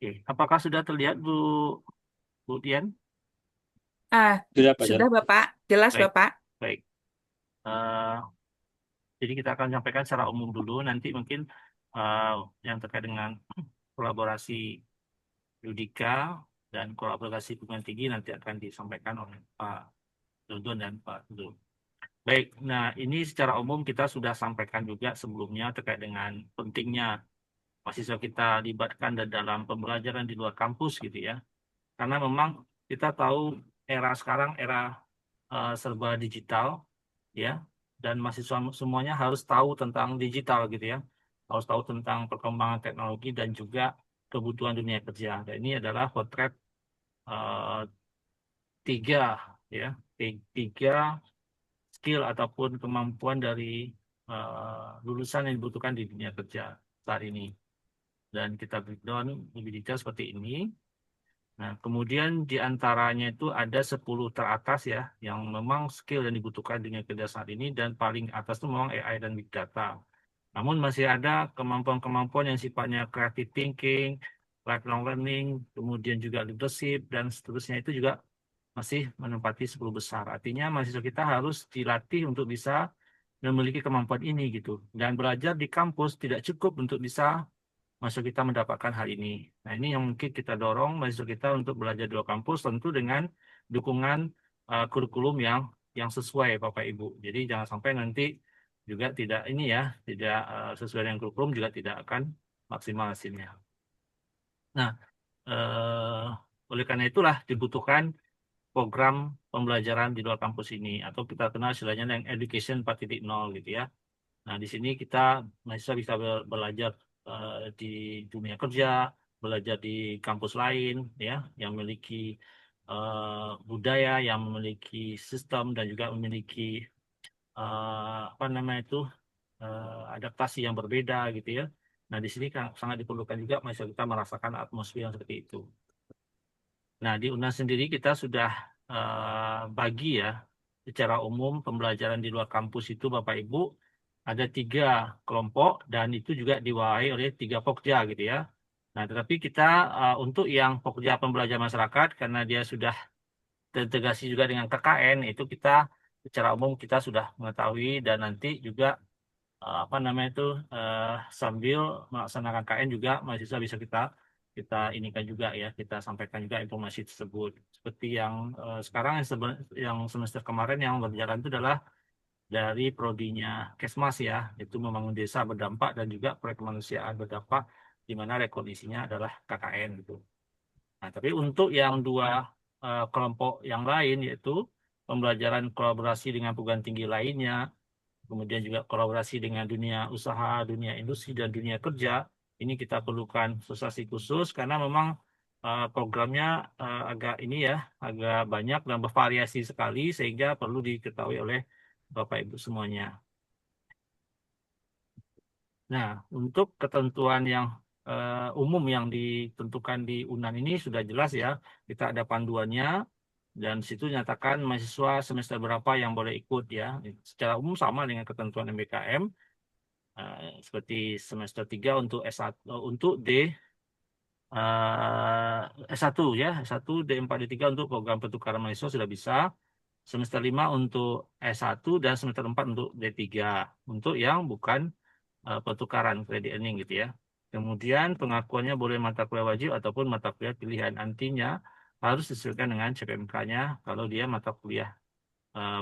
Oke, apakah sudah terlihat Bu Dian? Ah, Sudah Pak Jan. sudah Bapak, jelas Baik, Bapak. baik. Eh, jadi kita akan sampaikan secara umum dulu, nanti mungkin eh, yang terkait dengan kolaborasi Yudika dan kolaborasi perguruan tinggi nanti akan disampaikan oleh Pak Dodon dan Pak Dudung. Baik, nah ini secara umum kita sudah sampaikan juga sebelumnya terkait dengan pentingnya mahasiswa kita libatkan dalam pembelajaran di luar kampus gitu ya. Karena memang kita tahu era sekarang era serba digital ya, dan mahasiswa semuanya harus tahu tentang digital gitu ya, harus tahu tentang perkembangan teknologi dan juga kebutuhan dunia kerja. Dan ini adalah potret eh, tiga ya, tiga skill ataupun kemampuan dari lulusan yang dibutuhkan di dunia kerja saat ini. Dan kita breakdown lebih detail seperti ini. Nah, kemudian di antaranya itu ada 10 teratas ya, yang memang skill yang dibutuhkan di dunia kerja saat ini, dan paling atas itu memang AI dan Big Data. Namun masih ada kemampuan-kemampuan yang sifatnya creative thinking, lifelong learning, kemudian juga leadership, dan seterusnya itu juga masih menempati 10 besar. Artinya mahasiswa kita harus dilatih untuk bisa memiliki kemampuan ini gitu. Dan belajar di kampus tidak cukup untuk bisa mahasiswa kita mendapatkan hal ini. Nah, ini yang mungkin kita dorong mahasiswa kita untuk belajar di luar kampus tentu dengan dukungan kurikulum yang sesuai Bapak Ibu. Jadi jangan sampai nanti juga tidak ini ya, tidak sesuai dengan kurikulum juga tidak akan maksimal hasilnya. Nah, oleh karena itulah dibutuhkan program pembelajaran di luar kampus ini atau kita kenal istilahnya yang education 4.0 gitu ya. Nah, di sini kita mahasiswa bisa belajar di dunia kerja, belajar di kampus lain, ya, yang memiliki budaya, yang memiliki sistem dan juga memiliki apa namanya itu adaptasi yang berbeda gitu ya. Nah, di sini kan sangat diperlukan juga mahasiswa kita merasakan atmosfer yang seperti itu. Nah, di UNAS sendiri kita sudah bagi ya secara umum pembelajaran di luar kampus itu Bapak Ibu ada 3 kelompok dan itu juga diwawahi oleh 3 pokja gitu ya. Nah, tetapi kita untuk yang pokja pembelajaran masyarakat karena dia sudah terintegrasi juga dengan KKN itu kita secara umum kita sudah mengetahui dan nanti juga apa namanya itu eh, sambil melaksanakan KN juga mahasiswa bisa kita kita inikan juga ya kita sampaikan juga informasi tersebut seperti yang sekarang yang semester kemarin yang berjalan itu adalah dari prodinya Kesmas ya itu membangun desa berdampak dan juga proyek kemanusiaan berdampak di mana rekondisinya adalah KKN gitu. Nah, tapi untuk yang 2 kelompok yang lain yaitu pembelajaran kolaborasi dengan perguruan tinggi lainnya kemudian juga kolaborasi dengan dunia usaha, dunia industri, dan dunia kerja. Ini kita perlukan sosialisasi khusus karena memang programnya agak ini ya, agak banyak dan bervariasi sekali sehingga perlu diketahui oleh Bapak Ibu semuanya. Nah, untuk ketentuan yang umum yang ditentukan di UNAN ini sudah jelas ya, kita ada panduannya dan di situ nyatakan mahasiswa semester berapa yang boleh ikut ya. Secara umum sama dengan ketentuan MBKM. Seperti semester 3 untuk S1 untuk S1 ya S1 D4 D3 untuk program pertukaran mahasiswa sudah bisa semester 5 untuk S1 dan semester 4 untuk D3 untuk yang bukan pertukaran credit earning gitu ya. Kemudian pengakuannya boleh mata kuliah wajib ataupun mata kuliah pilihan antinya harus disesuaikan dengan CPMK-nya kalau dia mata kuliah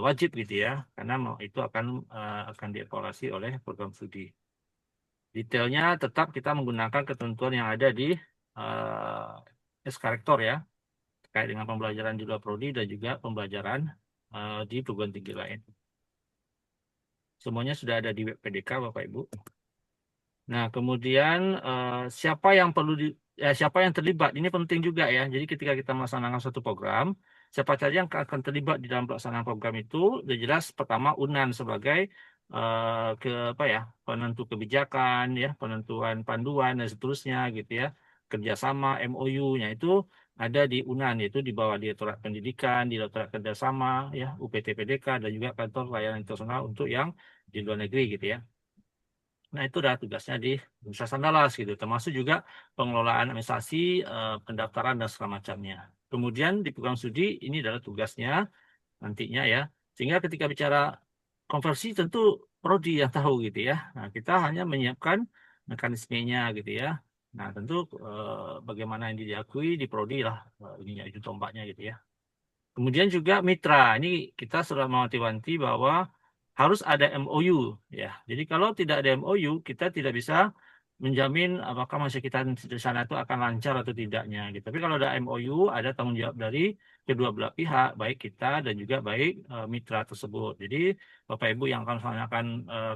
wajib gitu ya karena itu akan dievaluasi oleh program studi. Detailnya tetap kita menggunakan ketentuan yang ada di S Rektor ya, terkait dengan pembelajaran di luar prodi dan juga pembelajaran di perguruan tinggi lain. Semuanya sudah ada di web PDK, Bapak Ibu. Nah, kemudian siapa yang siapa yang terlibat? Ini penting juga ya. Jadi ketika kita melaksanakan suatu program, siapa saja yang akan terlibat di dalam pelaksanaan program itu, sudah jelas pertama UNAN sebagai apa ya penentu kebijakan ya, penentuan panduan dan seterusnya gitu ya. Kerjasama MOU-nya itu ada di UNAN yaitu di bawah Direktorat Pendidikan, Direktorat Kerjasama ya, UPT PDK dan juga Kantor Layanan Internasional untuk yang di luar negeri gitu ya. Nah, itu adalah tugasnya di Universitas Andalas gitu, termasuk juga pengelolaan administrasi, pendaftaran dan segala macamnya. Kemudian di program studi ini adalah tugasnya nantinya ya. Sehingga ketika bicara konversi tentu prodi yang tahu gitu ya. Nah, kita hanya menyiapkan mekanismenya gitu ya. Nah, tentu bagaimana yang diakui di prodi lah ininya itu tombaknya gitu ya. Kemudian juga mitra. Ini kita sudah mewanti-wanti bahwa harus ada MOU ya. Jadi kalau tidak ada MOU, kita tidak bisa menjamin apakah masa kita di sana itu akan lancar atau tidaknya gitu. Tapi kalau ada MOU, ada tanggung jawab dari kedua belah pihak, baik kita dan juga baik mitra tersebut. Jadi Bapak Ibu yang akan melaksanakan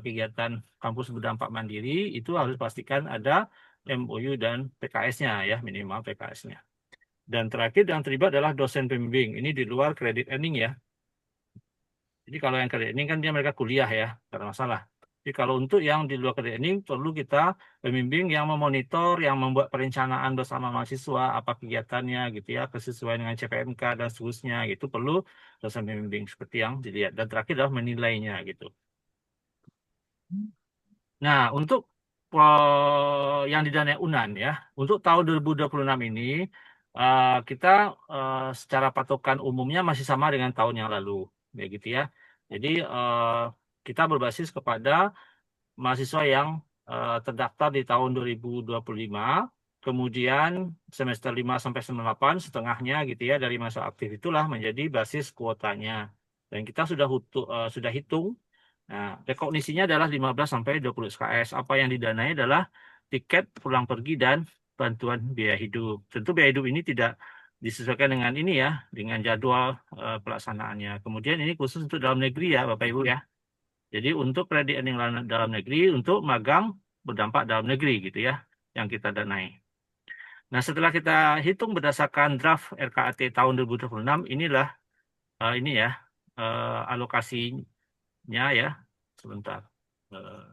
kegiatan kampus berdampak mandiri itu harus pastikan ada MOU dan PKS-nya ya, minimal PKS-nya. Dan terakhir yang terlibat adalah dosen pembimbing. Ini di luar kredit earning ya. Jadi kalau yang kredit earning kan dia mereka kuliah ya, tidak ada masalah. Jadi kalau untuk yang di luar kredit earning perlu kita pembimbing yang memonitor, yang membuat perencanaan bersama mahasiswa, apa kegiatannya gitu ya, kesesuaian dengan CPMK dan seterusnya gitu perlu dosen pembimbing seperti yang dilihat. Dan terakhir adalah menilainya gitu. Nah, untuk yang didanai UNAN ya, untuk tahun 2026 ini kita secara patokan umumnya masih sama dengan tahun yang lalu, ya gitu ya. Jadi kita berbasis kepada mahasiswa yang terdaftar di tahun 2025, kemudian semester 5 sampai semester 8 setengahnya gitu ya dari masa aktif itulah menjadi basis kuotanya. Dan kita sudah hitung. Nah, rekognisinya adalah 15 sampai 20 SKS. Apa yang didanai adalah tiket pulang pergi dan bantuan biaya hidup. Tentu biaya hidup ini tidak disesuaikan dengan ini ya, dengan jadwal pelaksanaannya. Kemudian ini khusus untuk dalam negeri ya, Bapak Ibu ya. Jadi untuk kredit earning dalam negeri, untuk magang berdampak dalam negeri gitu ya, yang kita danai. Nah, setelah kita hitung berdasarkan draft RKAT tahun 2026, inilah ini ya alokasinya ya. Sebentar. Eh,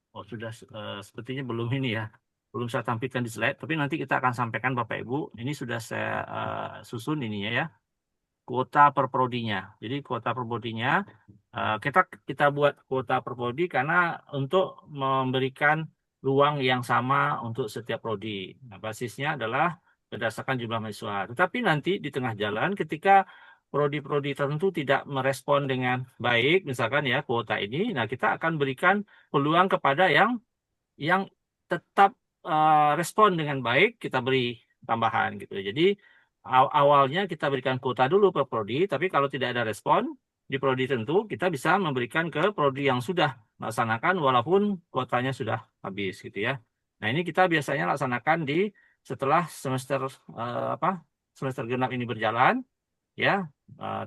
Oh, sudah sepertinya belum ini ya. Belum saya tampilkan di slide, tapi nanti kita akan sampaikan Bapak Ibu. Ini sudah saya susun ininya ya. Kuota per prodinya. Jadi kuota per prodinya kita kita buat kuota per prodi karena untuk memberikan ruang yang sama untuk setiap prodi. Nah, basisnya adalah berdasarkan jumlah mahasiswa. Tetapi nanti di tengah jalan ketika prodi-prodi tertentu tidak merespon dengan baik, misalkan ya kuota ini, nah kita akan berikan peluang kepada yang tetap respon dengan baik, kita beri tambahan gitu. Jadi awalnya kita berikan kuota dulu per prodi, tapi kalau tidak ada respon di prodi tentu, kita bisa memberikan ke prodi yang sudah melaksanakan walaupun kuotanya sudah habis gitu ya. Nah, ini kita biasanya laksanakan di setelah semester apa? Semester genap ini berjalan ya,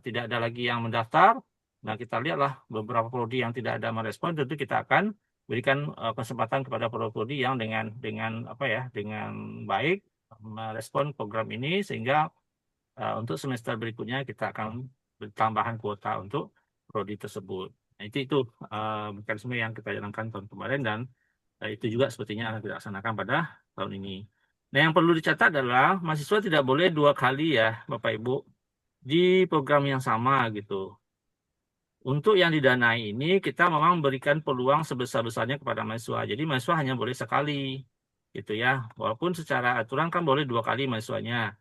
tidak ada lagi yang mendaftar. Nah, kita lihatlah beberapa prodi yang tidak ada merespon, tentu kita akan berikan kesempatan kepada prodi yang dengan apa ya, dengan baik merespon program ini sehingga untuk semester berikutnya kita akan tambahan kuota untuk prodi tersebut. Nah, itu mekanisme yang kita jalankan tahun kemarin dan itu juga sepertinya akan kita laksanakan pada tahun ini. Nah, yang perlu dicatat adalah mahasiswa tidak boleh dua kali ya, Bapak Ibu, di program yang sama gitu. Untuk yang didanai ini kita memang memberikan peluang sebesar-besarnya kepada mahasiswa. Jadi mahasiswa hanya boleh sekali gitu ya. Walaupun secara aturan kan boleh dua kali mahasiswanya.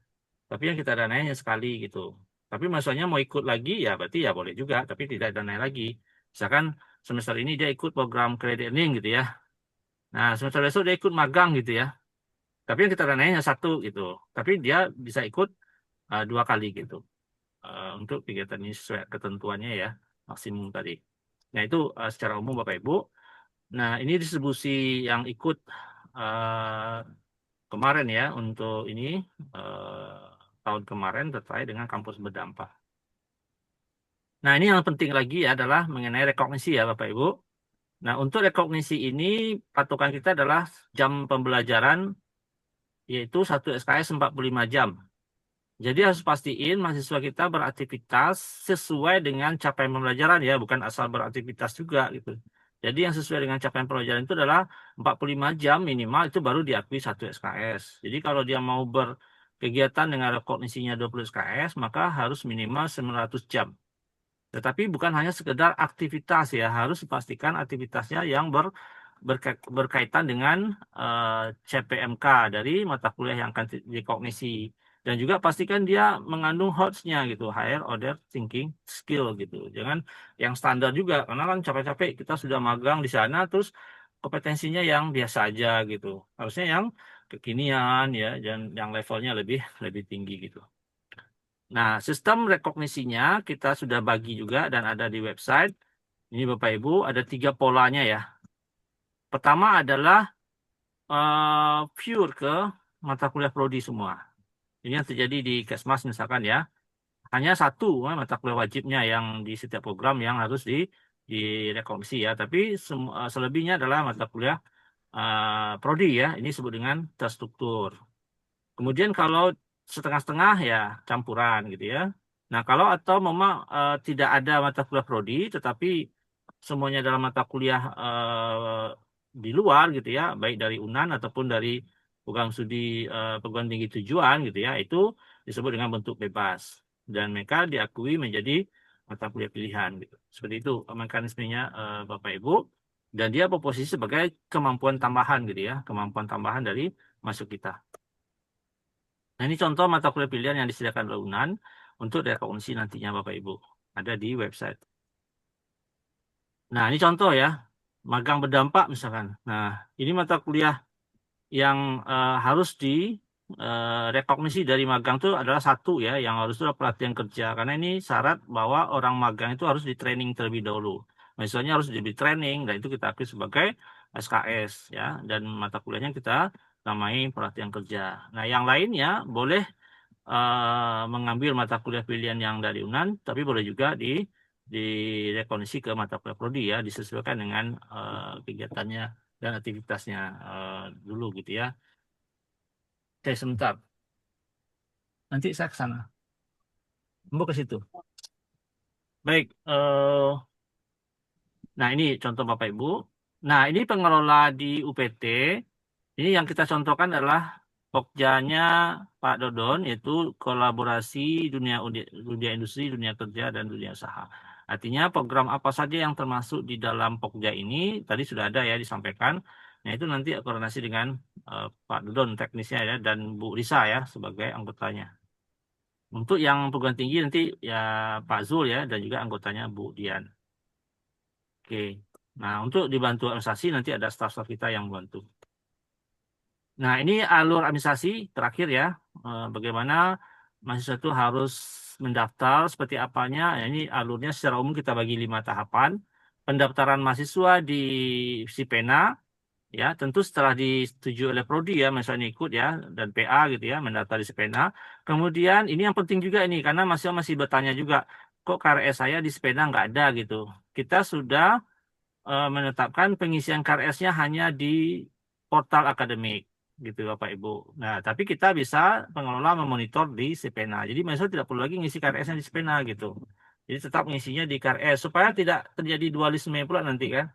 Tapi yang kita danai hanya sekali gitu. Tapi mahasiswanya mau ikut lagi ya berarti ya boleh juga. Tapi tidak danai lagi. Misalkan semester ini dia ikut program credit earning gitu ya. Nah semester besok dia ikut magang gitu ya. Tapi yang kita danai hanya satu gitu. Tapi dia bisa ikut dua kali gitu. Untuk kegiatan ini sesuai ketentuannya ya maksimum tadi. Nah itu secara umum Bapak Ibu. Nah ini distribusi yang ikut eh, kemarin ya untuk ini tahun kemarin terkait dengan kampus berdampak. Nah ini yang penting lagi adalah mengenai rekognisi ya Bapak Ibu. Nah untuk rekognisi ini patokan kita adalah jam pembelajaran yaitu 1 SKS 45 jam. Jadi harus pastiin mahasiswa kita beraktivitas sesuai dengan capaian pembelajaran ya, bukan asal beraktivitas juga gitu. Jadi yang sesuai dengan capaian pembelajaran itu adalah 45 jam minimal itu baru diakui 1 SKS. Jadi kalau dia mau berkegiatan dengan rekognisinya 20 SKS, maka harus minimal 900 jam. Tetapi bukan hanya sekedar aktivitas ya, harus dipastikan aktivitasnya yang berkaitan dengan CPMK dari mata kuliah yang akan dikognisi. Dan juga pastikan dia mengandung HOTS-nya gitu, Higher Order Thinking Skill gitu. Jangan yang standar juga, karena kan capek-capek kita sudah magang di sana, terus kompetensinya yang biasa aja gitu. Harusnya yang kekinian ya, dan yang levelnya lebih lebih tinggi gitu. Nah, sistem rekognisinya kita sudah bagi juga dan ada di website. Ini Bapak Ibu, ada 3 polanya ya. Pertama adalah pure ke mata kuliah prodi semua. Ini yang terjadi di Kesmas misalkan ya. Hanya satu mata kuliah wajibnya yang di setiap program yang harus direkomendasi ya. Tapi selebihnya adalah mata kuliah prodi ya. Ini disebut dengan terstruktur. Kemudian kalau setengah-setengah ya campuran gitu ya. Nah kalau atau memang tidak ada mata kuliah prodi, tetapi semuanya dalam mata kuliah di luar gitu ya, baik dari UNAN ataupun dari program studi perguruan tinggi tujuan gitu ya, itu disebut dengan bentuk bebas dan mereka diakui menjadi mata kuliah pilihan gitu. Seperti itu mekanismenya Bapak Ibu. Dan dia berposisi sebagai kemampuan tambahan gitu ya, kemampuan tambahan dari masuk kita. Nah, ini contoh mata kuliah pilihan yang disediakan oleh UNAN untuk rekognisi nantinya Bapak Ibu. Ada di website. Nah, ini contoh ya, magang berdampak misalkan. Nah, ini mata kuliah yang harus rekognisi dari magang itu adalah satu ya, yang harus itu adalah pelatihan kerja. Karena ini syarat bahwa orang magang itu harus di training terlebih dahulu. Misalnya harus di training, dan itu kita akui sebagai SKS ya, dan mata kuliahnya kita namai pelatihan kerja. Nah, yang lainnya boleh mengambil mata kuliah pilihan yang dari UNAN, tapi boleh juga direkondisi ke mata kuliah prodi ya, disesuaikan dengan kegiatannya dan aktivitasnya dulu gitu ya. Oke, sebentar. Nanti saya ke sana. Mau ke situ. Baik. Nah, ini contoh Bapak Ibu. Nah, ini pengelola di UPT. Ini yang kita contohkan adalah Pokjanya Pak Dodon, yaitu kolaborasi dunia industri, dunia kerja, dan dunia usaha. Artinya program apa saja yang termasuk di dalam Pokja ini, tadi sudah ada ya disampaikan. Nah, itu nanti koordinasi dengan Pak Dodon teknisnya ya, dan Bu Risa ya sebagai anggotanya. Untuk yang perguruan tinggi nanti ya Pak Zul ya, dan juga anggotanya Bu Dian. Oke. Nah, untuk dibantu administrasi nanti ada staf-staf kita yang membantu. Nah, ini alur administrasi terakhir ya. Bagaimana mahasiswa itu harus mendaftar seperti apanya. Nah, ini alurnya secara umum kita bagi 5 tahapan. Pendaftaran mahasiswa di SIPENA, ya tentu setelah disetujui oleh prodi ya, misalnya ikut ya, dan PA gitu ya, mendaftar di SIPENA. Kemudian ini yang penting juga ini, karena mahasiswa masih bertanya juga, kok KRS saya di SIPENA nggak ada gitu. Kita sudah menetapkan pengisian KRS-nya hanya di portal akademik gitu Bapak Ibu. Nah, tapi kita bisa pengelola memonitor di Sipena. Jadi mahasiswa tidak perlu lagi ngisi KRS-nya di Sipena gitu. Jadi tetap ngisinya di KRS supaya tidak terjadi dualisme pula nanti kan.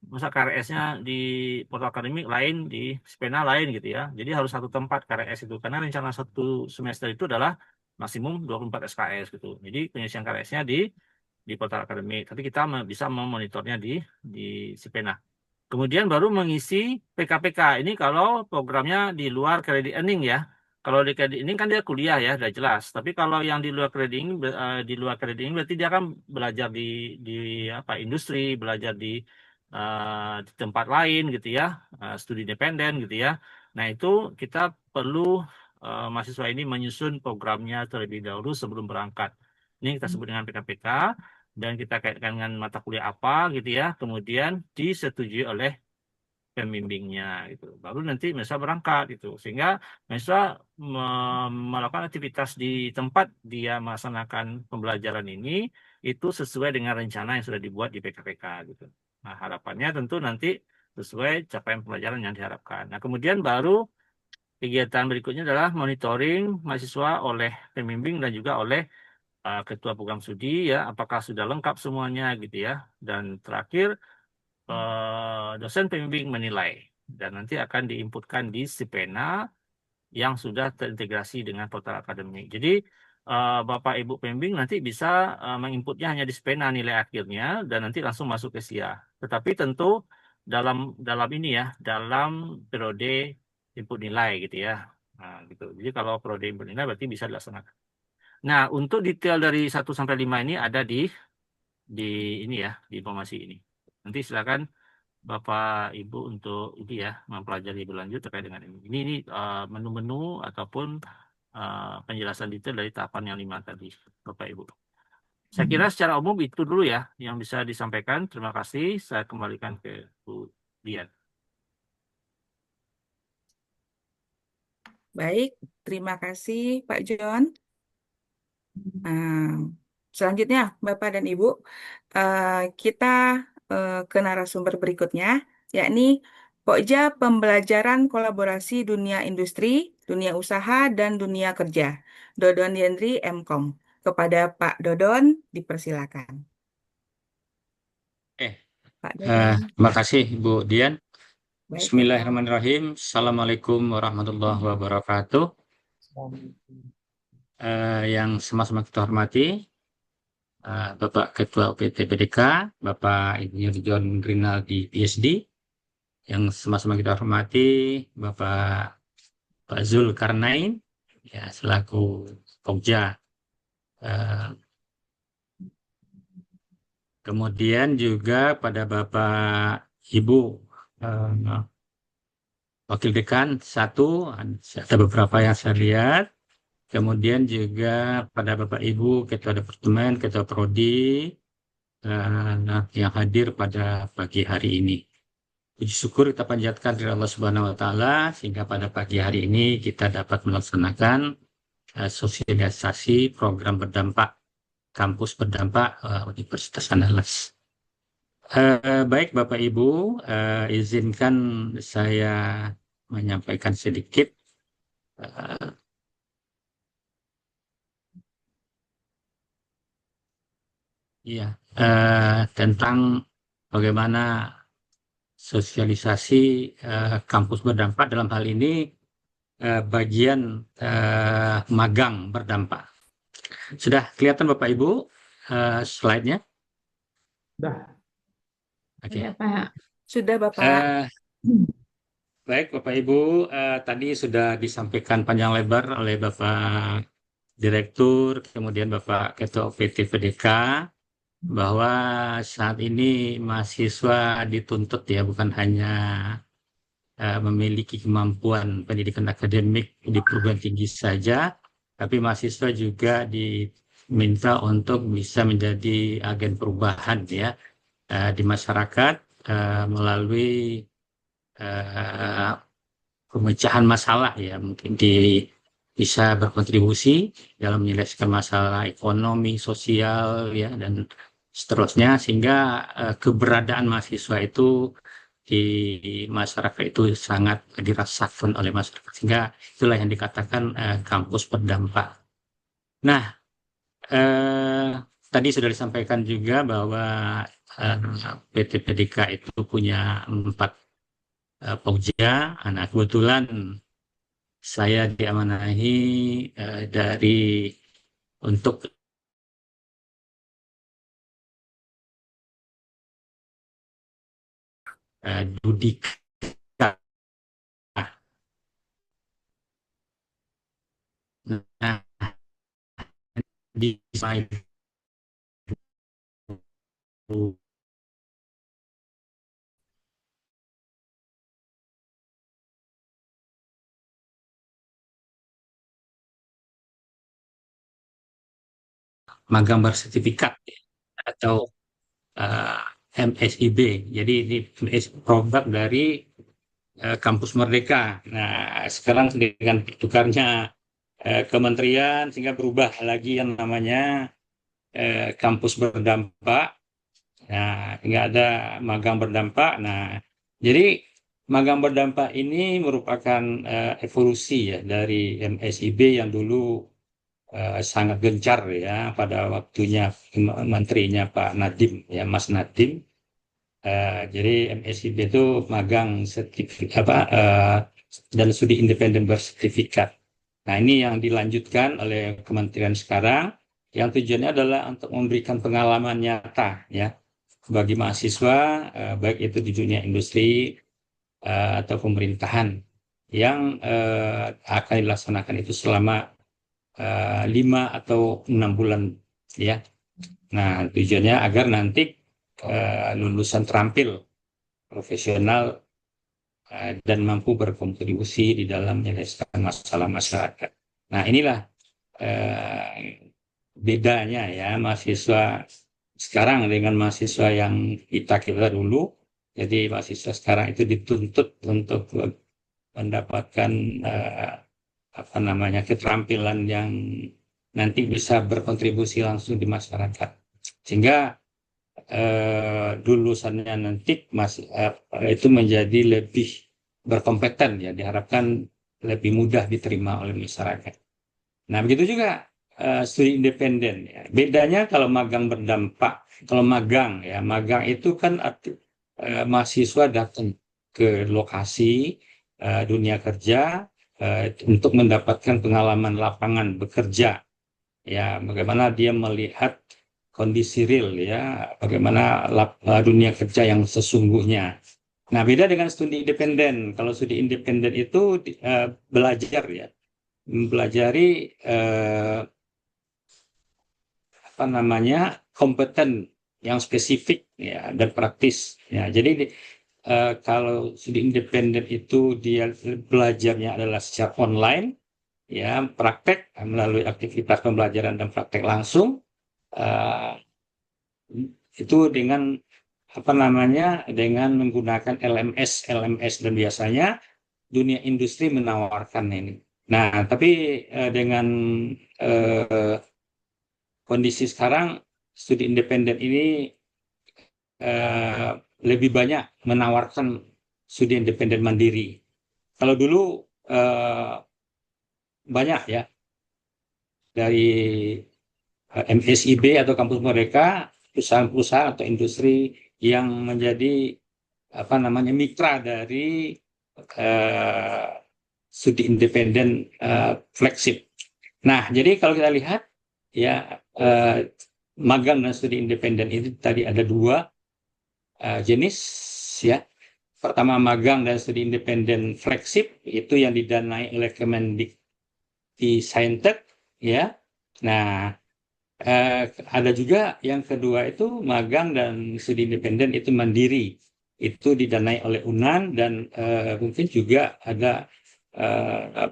Masa KRS-nya di portal akademik lain, di Sipena lain gitu ya. Jadi harus satu tempat KRS itu. Karena rencana satu semester itu adalah maksimum 24 SKS gitu. Jadi pengisian KRS-nya di portal akademik. Tapi kita bisa memonitornya di Sipena. Kemudian baru mengisi PKPK. Ini kalau programnya di luar credit earning ya. Kalau di credit earning kan dia kuliah ya, sudah jelas. Tapi kalau yang di luar credit earning, di luar credit earning berarti dia akan belajar di apa industri, belajar di tempat lain gitu ya, studi independen gitu ya. Nah itu kita perlu mahasiswa ini menyusun programnya terlebih dahulu sebelum berangkat. Ini kita sebut dengan PKPK dan kita kaitkan dengan mata kuliah apa gitu ya. Kemudian disetujui oleh pembimbingnya gitu. Baru nanti mahasiswa berangkat gitu. Sehingga mahasiswa melakukan aktivitas di tempat dia melaksanakan pembelajaran ini itu sesuai dengan rencana yang sudah dibuat di PKPK gitu. Nah, harapannya tentu nanti sesuai capaian pembelajaran yang diharapkan. Nah, kemudian baru kegiatan berikutnya adalah monitoring mahasiswa oleh pembimbing dan juga oleh ketua program studi ya, apakah sudah lengkap semuanya gitu ya. Dan terakhir dosen pembimbing menilai dan nanti akan diinputkan di Sipena yang sudah terintegrasi dengan portal akademik. Jadi Bapak Ibu pembimbing nanti bisa menginputnya hanya di Spena nilai akhirnya dan nanti langsung masuk ke SIA. Tetapi tentu dalam dalam ini ya, dalam periode input nilai gitu ya. Nah, gitu. Jadi kalau periode input nilai berarti bisa dilaksanakan. Nah, untuk detail dari 1 sampai 5 ini ada di ini ya, di informasi ini. Nanti silakan Bapak Ibu untuk ini ya, mempelajari lebih lanjut terkait dengan ini. Ini menu-menu ataupun penjelasan detail dari tahapan yang 5 tadi, Bapak Ibu. Saya kira secara umum itu dulu ya yang bisa disampaikan. Terima kasih. Saya kembalikan ke Bu Dian. Baik, terima kasih Pak John. Nah, selanjutnya, Bapak dan Ibu, eh, kita ke narasumber berikutnya, yakni Pokja Pembelajaran Kolaborasi Dunia Industri, Dunia Usaha, dan Dunia Kerja, Dodon Yendri Mkom. Kepada Pak Dodon, dipersilakan. Eh, Pak Dodon, Terima kasih Bu Dian. baik Bapak. Bismillahirrahmanirrahim. Assalamualaikum warahmatullahi wabarakatuh. Yang sama-sama kita hormati, Bapak Ketua UPT PDK, Bapak Insinyur John Rinaldi PhD. Yang sama-sama kita hormati, Pak Zulkarnain, ya selaku Pokja. Eh, Kemudian juga pada Bapak Ibu eh, Wakil Dekan satu, ada beberapa yang saya lihat. Kemudian juga pada Bapak Ibu Ketua Departemen, Ketua Prodi yang hadir pada pagi hari ini. Puji syukur kita panjatkan dari Allah Subhanahu Wa Taala sehingga pada pagi hari ini kita dapat melaksanakan sosialisasi program berdampak, kampus berdampak Universitas Andalas. Baik Bapak Ibu, izinkan saya menyampaikan sedikit eh, iya, tentang bagaimana sosialisasi kampus berdampak dalam hal ini bagian magang berdampak. Sudah kelihatan Bapak Ibu slide-nya? Dah. Oke. Ya, Pak. Sudah Bapak. Eh, Baik Bapak Ibu, tadi sudah disampaikan panjang lebar oleh Bapak Direktur, kemudian Bapak Ketua PT PDK, bahwa saat ini mahasiswa dituntut ya bukan hanya memiliki kemampuan pendidikan akademik di perguruan tinggi saja, tapi mahasiswa juga diminta untuk bisa menjadi agen perubahan ya di masyarakat melalui eh, pemecahan masalah ya mungkin bisa berkontribusi dalam menyelesaikan masalah ekonomi, sosial ya dan seterusnya sehingga keberadaan mahasiswa itu di masyarakat itu sangat dirasakan oleh masyarakat sehingga itulah yang dikatakan kampus berdampak. Nah, eh, tadi sudah disampaikan juga bahwa eh, PT PDK itu punya 4 Pokja. Nah, kebetulan saya diamanahi dari untuk Dudika. Nah, di slide magang bersertifikat atau eh, MSIB. Jadi ini produk dari Kampus Merdeka. Nah, sekarang dengan tukarnya kementerian sehingga berubah lagi yang namanya kampus berdampak. Nah, nggak ada magang berdampak. Nah, jadi magang berdampak ini merupakan evolusi ya dari MSIB yang dulu sangat gencar ya pada waktunya menterinya Pak Nadiem ya Mas Nadiem. Jadi MSIB itu magang sertifikat apa dan studi independen bersertifikat. Nah, ini yang dilanjutkan oleh kementerian sekarang, yang tujuannya adalah untuk memberikan pengalaman nyata ya bagi mahasiswa, baik itu di dunia industri atau pemerintahan yang akan dilaksanakan itu selama 5 atau 6 bulan ya. Nah, tujuannya agar nanti lulusan terampil, profesional, dan mampu berkontribusi di dalam menyelesaikan masalah masyarakat. Nah, inilah bedanya ya mahasiswa sekarang dengan mahasiswa yang kita dulu. Jadi mahasiswa sekarang itu dituntut untuk mendapatkan keterampilan yang nanti bisa berkontribusi langsung di masyarakat. Sehingga lulusannya nanti itu menjadi lebih berkompeten ya, diharapkan lebih mudah diterima oleh masyarakat. Nah, begitu juga studi independen ya. Bedanya kalau magang berdampak, kalau magang ya, magang itu kan mahasiswa datang ke lokasi dunia kerja untuk mendapatkan pengalaman lapangan bekerja ya, bagaimana dia melihat kondisi real ya, bagaimana dunia kerja yang sesungguhnya. Nah, beda dengan studi independen. Kalau studi independen itu belajar ya, mempelajari kompeten yang spesifik ya dan praktis ya. Jadi kalau studi independen itu dia belajarnya adalah secara online ya, praktek melalui aktivitas pembelajaran dan praktek langsung, itu dengan dengan menggunakan LMS dan biasanya dunia industri menawarkan ini. Nah, tapi dengan kondisi sekarang studi independen ini lebih banyak menawarkan studi independen mandiri. Kalau dulu banyak ya dari MSIB atau kampus mereka, perusahaan-perusahaan atau industri yang menjadi mitra dari studi independen flagship. Nah, jadi kalau kita lihat ya, magang dan studi independen itu tadi ada 2 jenis ya. Pertama, magang dan studi independen flagship itu yang didanai oleh Kemendikti-Saintek ya. Nah, ada juga yang kedua itu magang dan studi independen itu mandiri, itu didanai oleh UNAN dan mungkin juga ada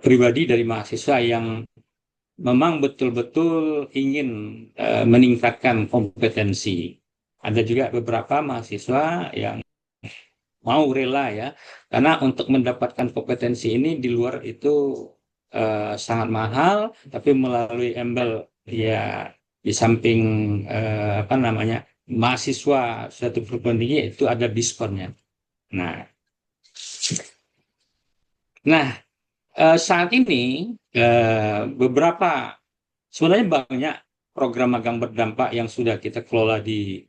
pribadi dari mahasiswa yang memang betul-betul ingin meningkatkan kompetensi. Ada juga beberapa mahasiswa yang mau rela ya, karena untuk mendapatkan kompetensi ini di luar itu sangat mahal, tapi melalui embel ya, di samping mahasiswa suatu perguruan tinggi itu ada diskonnya. Nah, saat ini sebenarnya banyak program magang berdampak yang sudah kita kelola di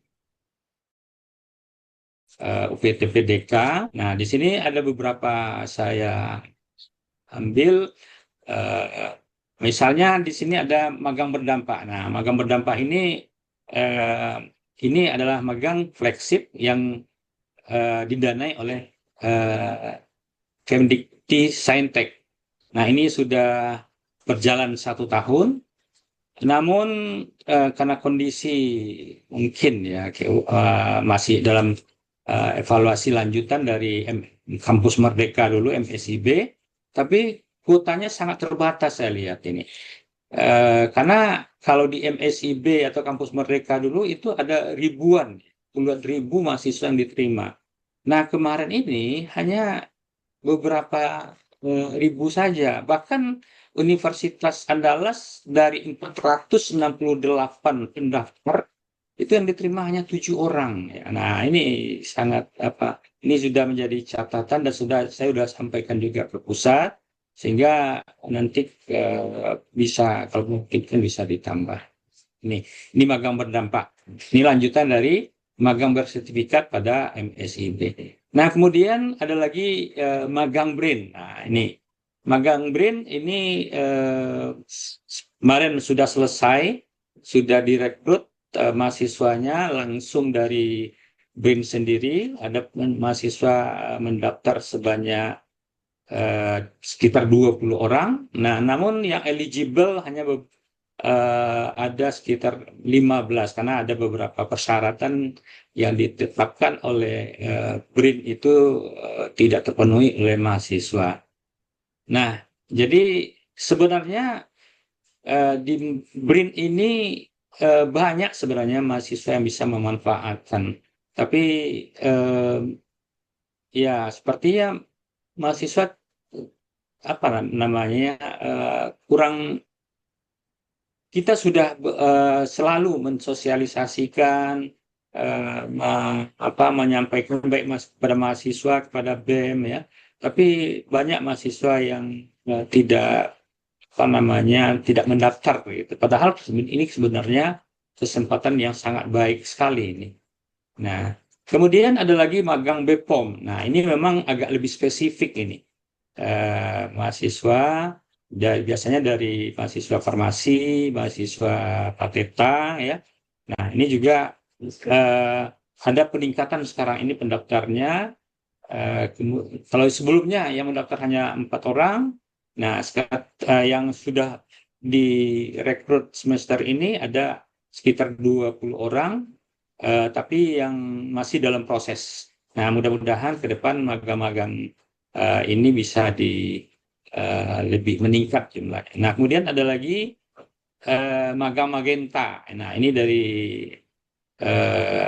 UPTPDK. Nah, di sini ada beberapa saya ambil. Misalnya di sini ada magang berdampak. Nah, magang berdampak ini adalah magang flagship yang didanai oleh Kemendikti-Saintek. Nah, ini sudah berjalan 1 tahun. Namun karena kondisi mungkin ya masih dalam evaluasi lanjutan dari Kampus Merdeka dulu, MSIB, tapi kuotanya sangat terbatas saya lihat ini. Karena kalau di MSIB atau Kampus Merdeka dulu itu ada puluhan ribu mahasiswa yang diterima. Nah, kemarin ini hanya beberapa ribu saja. Bahkan Universitas Andalas dari 468 pendaftar itu yang diterima hanya 7 orang. Nah, ini sangat ini sudah menjadi catatan dan saya sudah sampaikan juga ke pusat, sehingga nanti bisa, kalau mungkin kan bisa ditambah. Ini magang berdampak. Ini lanjutan dari magang bersertifikat pada MSIB. Nah, kemudian ada lagi magang BRIN. Nah, ini magang BRIN ini kemarin sudah selesai, sudah direkrut mahasiswanya langsung dari BRIN sendiri. Ada mahasiswa mendaftar sebanyak sekitar 20 orang. Nah, namun yang eligible hanya ada sekitar 15 karena ada beberapa persyaratan yang ditetapkan oleh BRIN itu tidak terpenuhi oleh mahasiswa. Nah, jadi sebenarnya di BRIN ini banyak sebenarnya mahasiswa yang bisa memanfaatkan. Tapi ya sepertinya mahasiswa apa namanya kurang, kita sudah selalu mensosialisasikan menyampaikan baik kepada mahasiswa, kepada BEM ya, tapi banyak mahasiswa yang tidak tidak mendaftar gitu. Padahal ini sebenarnya kesempatan yang sangat baik sekali ini. Nah, kemudian ada lagi magang BPOM. Nah, ini memang agak lebih spesifik ini. Mahasiswa biasanya dari mahasiswa farmasi, mahasiswa Pateta ya. Nah, ini juga ada peningkatan sekarang ini pendaftarnya. Kalau sebelumnya yang mendaftar hanya 4 orang, nah sekarang yang sudah direkrut semester ini ada sekitar 20 orang, tapi yang masih dalam proses. Nah, mudah-mudahan ke depan magang-magang ini bisa lebih meningkat jumlahnya. Nah, kemudian ada lagi magang Magenta. Nah, ini dari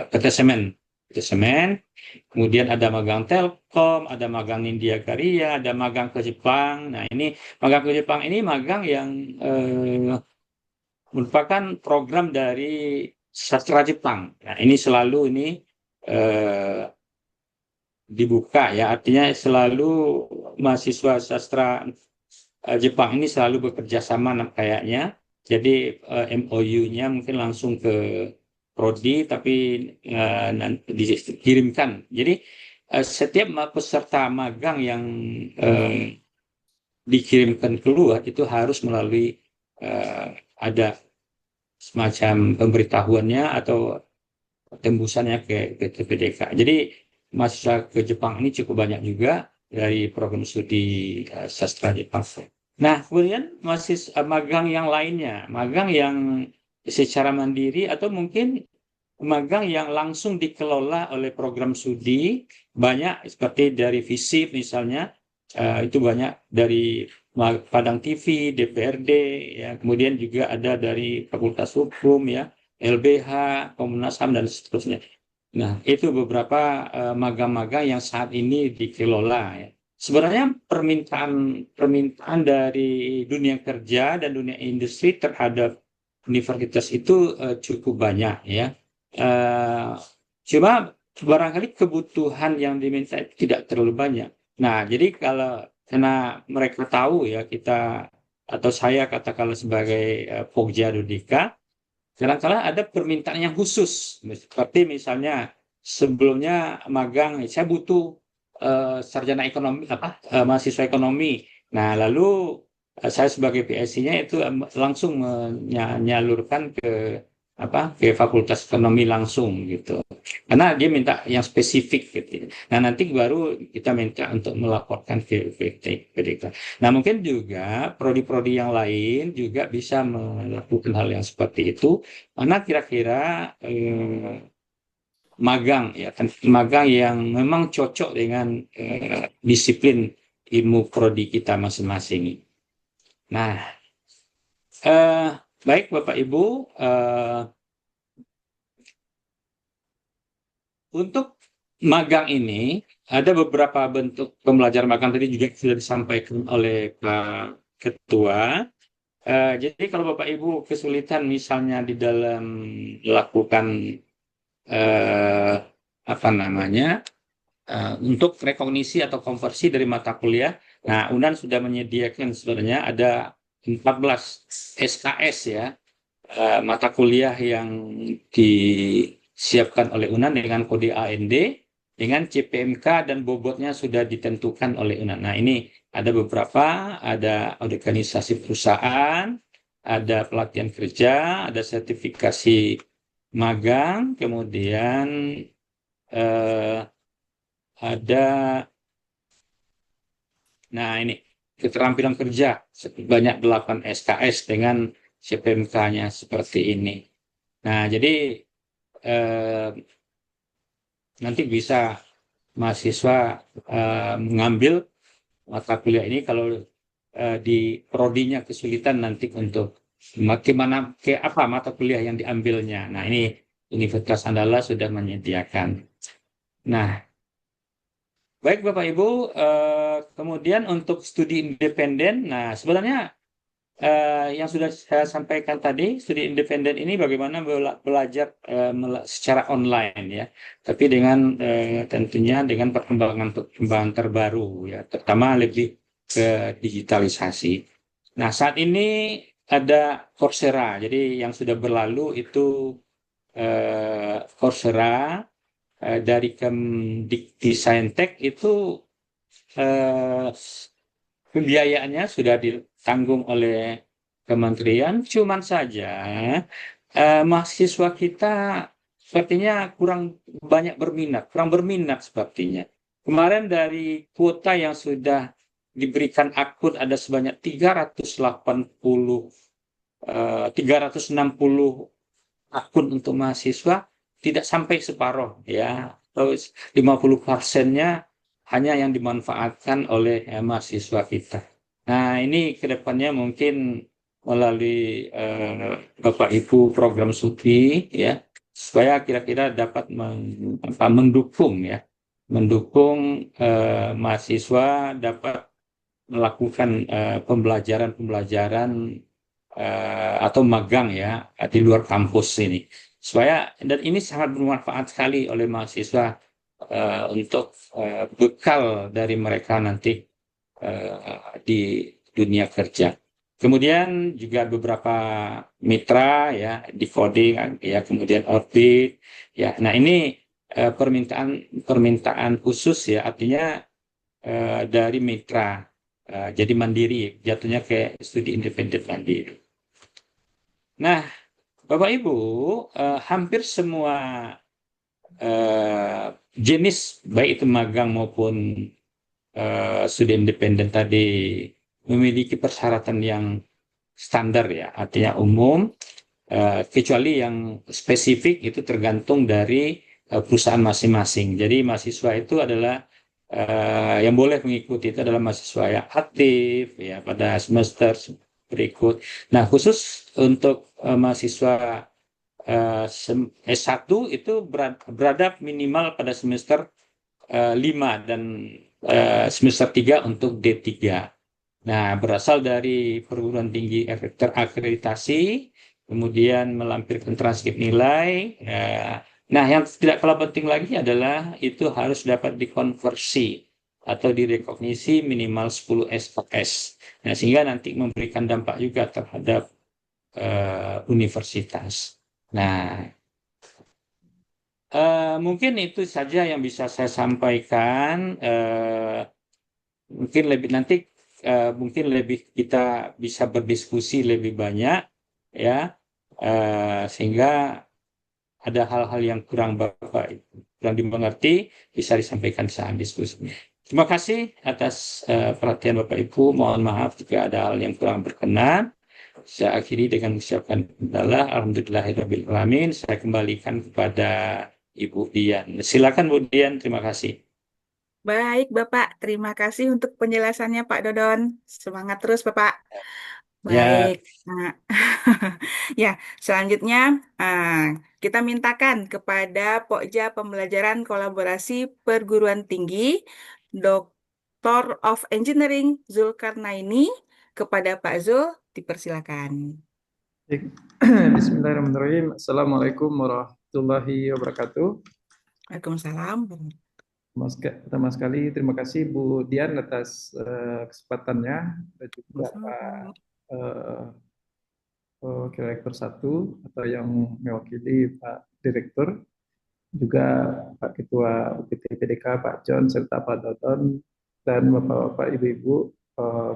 PT Semen. Kemudian ada magang Telkom, ada magang Nindya Karya, ada magang ke Jepang. Nah, ini magang ke Jepang ini magang yang merupakan program dari sastra Jepang. Nah, ini selalu dibuka ya, artinya selalu mahasiswa sastra Jepang ini selalu bekerja sama kayaknya. Jadi MOU-nya mungkin langsung ke prodi tapi nanti dikirimkan. Jadi setiap peserta magang yang dikirimkan keluar itu harus melalui ada semacam pemberitahuannya atau tembusannya ke PDK. Jadi mahasiswa ke Jepang ini cukup banyak juga dari program studi sastra Jepang. Nah, kemudian magang yang lainnya, magang yang secara mandiri atau mungkin magang yang langsung dikelola oleh program studi, banyak seperti dari FISIP misalnya, itu banyak dari Padang TV, DPRD, ya, kemudian juga ada dari Fakultas Hukum, ya, LBH, Komnas HAM dan seterusnya. Nah, itu beberapa magang-magang yang saat ini dikelola. Ya. Sebenarnya permintaan dari dunia kerja dan dunia industri terhadap universitas itu cukup banyak, ya. Cuma barangkali kebutuhan yang diminta tidak terlalu banyak. Nah, jadi karena mereka tahu ya kita atau saya katakanlah sebagai Pokja Dudika, kadang-kadang ada permintaan yang khusus, seperti misalnya sebelumnya magang, saya butuh sarjana ekonomi mahasiswa ekonomi. Nah, lalu saya sebagai PSC-nya itu langsung menyalurkan ke Fakultas Ekonomi langsung gitu. Karena dia minta yang spesifik gitu. Nah, nanti baru kita minta untuk melaporkan ke PDK. Nah, mungkin juga prodi-prodi yang lain juga bisa melakukan hal yang seperti itu. Mana kira-kira magang yang memang cocok dengan disiplin ilmu prodi kita masing-masing. Nah, baik Bapak Ibu, untuk magang ini ada beberapa bentuk pembelajaran magang, tadi juga sudah disampaikan oleh Pak Ketua. Jadi kalau Bapak Ibu kesulitan misalnya di dalam melakukan untuk rekognisi atau konversi dari mata kuliah, nah UNAN sudah menyediakan sebenarnya ada 14 SKS ya, mata kuliah yang disiapkan oleh UNAN dengan kode AND. dengan CPMK dan bobotnya sudah ditentukan oleh UNAN. Nah, ini ada beberapa, ada organisasi perusahaan, ada pelatihan kerja, ada sertifikasi magang, kemudian eh, ada, nah ini keterampilan kerja sebanyak 8 SKS dengan CPMK-nya seperti ini. Nah, jadi eh, nanti bisa mahasiswa mengambil mata kuliah ini kalau di prodinya kesulitan nanti untuk bagaimana ke apa mata kuliah yang diambilnya. Nah, ini Universitas Andalas sudah menyediakan. Nah, baik Bapak Ibu, kemudian untuk studi independen, nah sebenarnya yang sudah saya sampaikan tadi, studi independen ini bagaimana belajar secara online ya, tapi dengan tentunya dengan perkembangan terbaru ya, terutama lebih ke digitalisasi. Nah, saat ini ada Coursera, jadi yang sudah berlalu itu Coursera dari Kemdikti Saintek itu eh, pembiayaannya sudah ditanggung oleh kementerian, cuman saja mahasiswa kita sepertinya kurang berminat sepertinya. Kemarin dari kuota yang sudah diberikan akun ada sebanyak 360 akun untuk mahasiswa, tidak sampai separuh ya. Terus 50%-nya hanya yang dimanfaatkan oleh mahasiswa kita. Nah, ini ke depannya mungkin melalui Bapak Ibu program studi ya, supaya kira-kira dapat mendukung ya, mendukung mahasiswa dapat melakukan pembelajaran-pembelajaran atau magang ya di luar kampus ini, supaya dan ini sangat bermanfaat sekali oleh mahasiswa untuk bekal dari mereka nanti di dunia kerja. Kemudian juga beberapa mitra ya, Decoding ya, kemudian Orbit ya. Nah, ini permintaan khusus ya, artinya dari mitra. Jadi mandiri, jatuhnya kayak studi independen mandiri. Nah, Bapak Ibu, hampir semua jenis, baik itu magang maupun studi independen tadi, memiliki persyaratan yang standar ya, artinya umum, kecuali yang spesifik itu tergantung dari perusahaan masing-masing. Jadi mahasiswa itu adalah yang boleh mengikuti itu adalah mahasiswa yang aktif ya pada semester berikut. Nah, khusus untuk mahasiswa S1 itu berada minimal pada semester 5 dan semester 3 untuk D3. Nah, berasal dari perguruan tinggi terakreditasi, kemudian melampirkan transkrip nilai. Nah, yang tidak kalah penting lagi adalah itu harus dapat dikonversi atau direkognisi minimal 10 SKS. Nah, sehingga nanti memberikan dampak juga terhadap universitas. Nah, mungkin itu saja yang bisa saya sampaikan. Mungkin lebih nanti mungkin lebih kita bisa berdiskusi lebih banyak ya, sehingga ada hal-hal yang kurang dimengerti bisa disampaikan saat diskusi. Terima kasih atas perhatian Bapak Ibu. Mohon maaf jika ada hal yang kurang berkenan. Saya akhiri dengan mengucapkan alhamdulillahirabbil alamin. Saya kembalikan kepada Ibu Dian. Silakan Bu Dian, terima kasih. Baik, Bapak. Terima kasih untuk penjelasannya, Pak Dodon. Semangat terus, Bapak. Ya, Baik. Nah, ya, selanjutnya ah, kita mintakan kepada Pokja Pembelajaran Kolaborasi Perguruan Tinggi, Doktor of Engineering Zulkarnaini, kepada Pak Zul, dipersilakan. Baik. Bismillahirrahmanirrahim. Assalamualaikum warahmatullahi wabarakatuh. Waalaikumsalam. Pertama sekali terima kasih Bu Dian atas kesempatannya dan juga Pak eh, Wakil Rektor 1 atau yang mewakili Pak Direktur. juga Pak Ketua UPT PDK Pak John serta Pak Dodon dan Bapak-bapak Ibu-ibu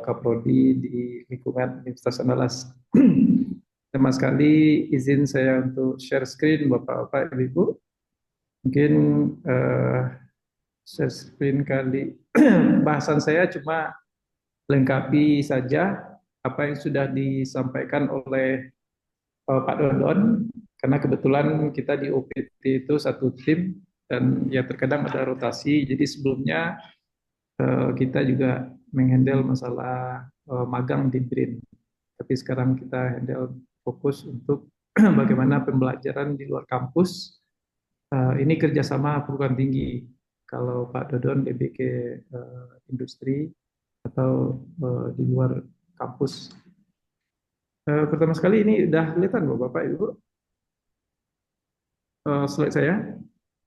Kaprodi di lingkungan Universitas Andalas. Pertama sekali izin saya untuk share screen Bapak-bapak Ibu-ibu. Mungkin share screen kali bahasan saya cuma lengkapi saja apa yang sudah disampaikan oleh Pak Dodon, karena kebetulan kita di UPT itu satu tim dan ya terkadang ada rotasi. Jadi sebelumnya kita juga menghandle masalah magang di BRIN. Tapi sekarang kita handle fokus untuk bagaimana pembelajaran di luar kampus. Ini kerjasama perguruan tinggi. Kalau Pak Dodon lebih ke industri atau di luar kampus. Pertama sekali ini udah kelihatan Bapak Ibu slide saya.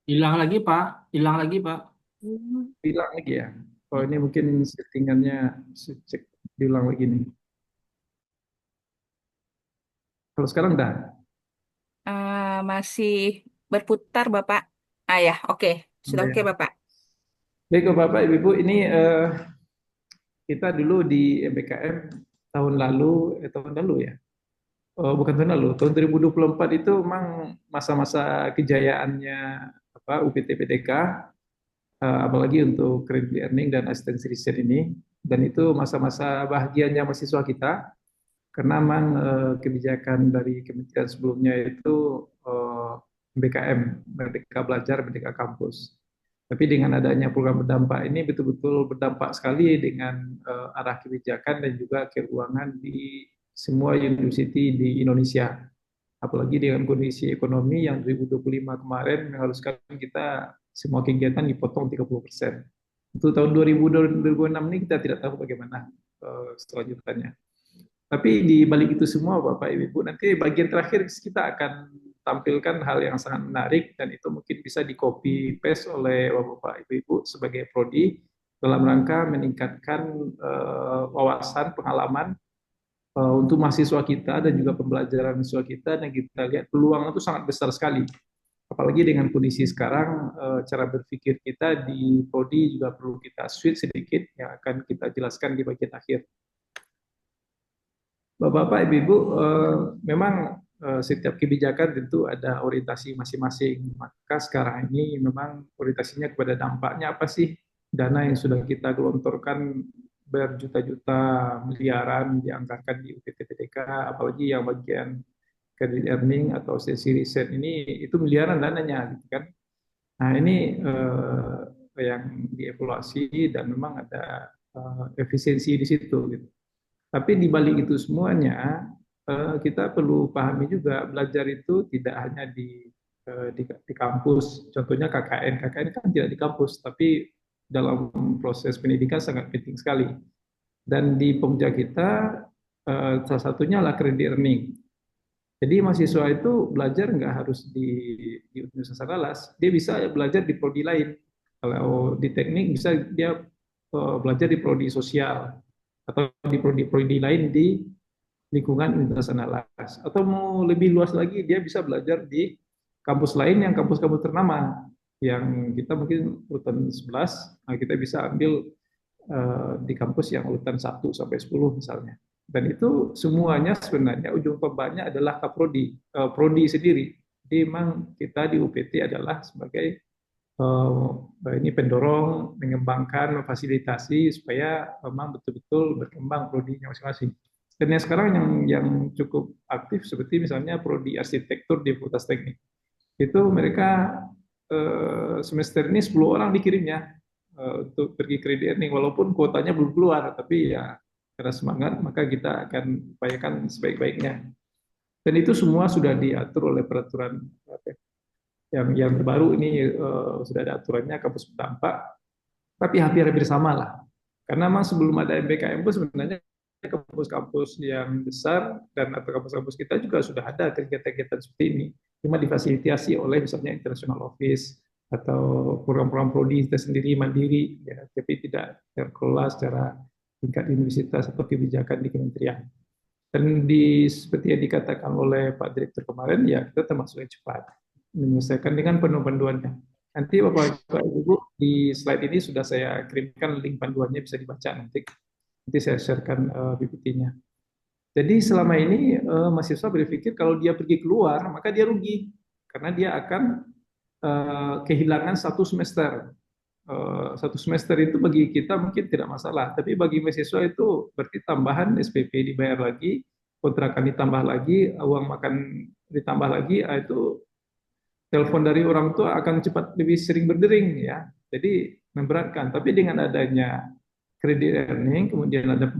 Hilang lagi, Pak. Hilang lagi, Pak. Hilang lagi ya. Oh ini mungkin settingannya cek diulang lagi nih. Kalau sekarang udah. Masih berputar, Bapak. Ya, oke. Sudah Ya, oke, ya. Bapak. Baik Bapak Ibu, ini kita dulu di MBKM tahun lalu ya. Oh, bukan tahun lalu, tahun 2024 itu memang masa-masa kejayaannya UPT PDK, apalagi untuk credit learning dan asistensi riset ini. Dan itu masa-masa bahagianya mahasiswa kita, karena memang kebijakan dari kementerian sebelumnya itu MBKM, Merdeka Belajar, Merdeka Kampus. Tapi dengan adanya program berdampak ini betul-betul berdampak sekali dengan arah kebijakan dan juga keuangan di semua university di Indonesia. Apalagi dengan kondisi ekonomi yang 2025 kemarin mengharuskan kita semua kegiatan dipotong 30%. Untuk tahun 2026 ini kita tidak tahu bagaimana selanjutnya. Tapi di balik itu semua Bapak Ibu, nanti bagian terakhir kita akan tampilkan hal yang sangat menarik dan itu mungkin bisa di copy paste oleh Bapak Ibu sebagai prodi dalam rangka meningkatkan wawasan pengalaman untuk mahasiswa kita dan juga pembelajaran mahasiswa kita, dan kita lihat peluang itu sangat besar sekali. Apalagi dengan kondisi sekarang, cara berpikir kita di prodi juga perlu kita switch sedikit yang akan kita jelaskan di bagian akhir. Bapak, Ibu, memang setiap kebijakan tentu ada orientasi masing-masing. Maka sekarang ini memang orientasinya kepada dampaknya apa sih? Dana yang sudah kita gelontorkan berjuta-juta miliaran dianggarkan di UPT PDK, apalagi yang bagian credit earning atau sesi riset ini itu miliaran dananya, gitu kan? Nah ini yang dievaluasi dan memang ada efisiensi di situ, gitu. Tapi di balik itu semuanya, kita perlu pahami juga belajar itu tidak hanya di kampus. Contohnya KKN. KKN kan tidak di kampus, tapi dalam proses pendidikan sangat penting sekali. Dan di Pemja kita, salah satunya adalah credit earning. Jadi mahasiswa itu belajar nggak harus di Universitas Andalas, dia bisa belajar di prodi lain. Kalau di teknik bisa dia belajar di prodi sosial, atau di prodi-prodi lain di lingkungan Universitas Andalas. Atau mau lebih luas lagi, dia bisa belajar di kampus lain yang kampus-kampus ternama. Yang kita mungkin urutan 11, nah kita bisa ambil di kampus yang urutan 1 sampai 10 misalnya. Dan itu semuanya sebenarnya ujung tombaknya adalah kaprodi, prodi sendiri. Jadi memang kita di UPT adalah sebagai ini pendorong, mengembangkan, memfasilitasi supaya memang betul-betul berkembang prodinya masing-masing. Dan yang sekarang yang cukup aktif seperti misalnya prodi arsitektur di Fakultas Teknik. Itu mereka semester ini 10 orang dikirimnya untuk pergi credit earning, walaupun kuotanya belum keluar, tapi ya karena semangat maka kita akan upayakan sebaik-baiknya. Dan itu semua sudah diatur oleh peraturan yang terbaru ini, sudah ada aturannya kampus berdampak, tapi hampir sama lah. Karena memang sebelum ada MBKM pun sebenarnya kampus-kampus yang besar dan atau kampus-kampus kita juga sudah ada kegiatan-kegiatan seperti ini, cuma difasilitasi oleh misalnya international office atau program-program prodi kita sendiri mandiri, ya, tapi tidak terkelola secara tingkat universitas atau kebijakan di kementerian. Dan seperti yang dikatakan oleh Pak Direktur kemarin, ya kita termasuk yang cepat. menyelesaikan dengan penuh panduannya. Nanti Bapak Ibu di slide ini sudah saya kirimkan link panduannya, bisa dibaca nanti. Nanti saya sharekan PPT-nya. Jadi selama ini mahasiswa berpikir kalau dia pergi keluar maka dia rugi karena dia akan kehilangan satu semester. Satu semester itu bagi kita mungkin tidak masalah, tapi bagi mahasiswa itu berarti tambahan SPP dibayar lagi, kontrakan ditambah lagi, uang makan ditambah lagi, itu telepon dari orang tua akan cepat lebih sering berdering ya. Jadi memberatkan. Tapi dengan adanya credit earning, kemudian ada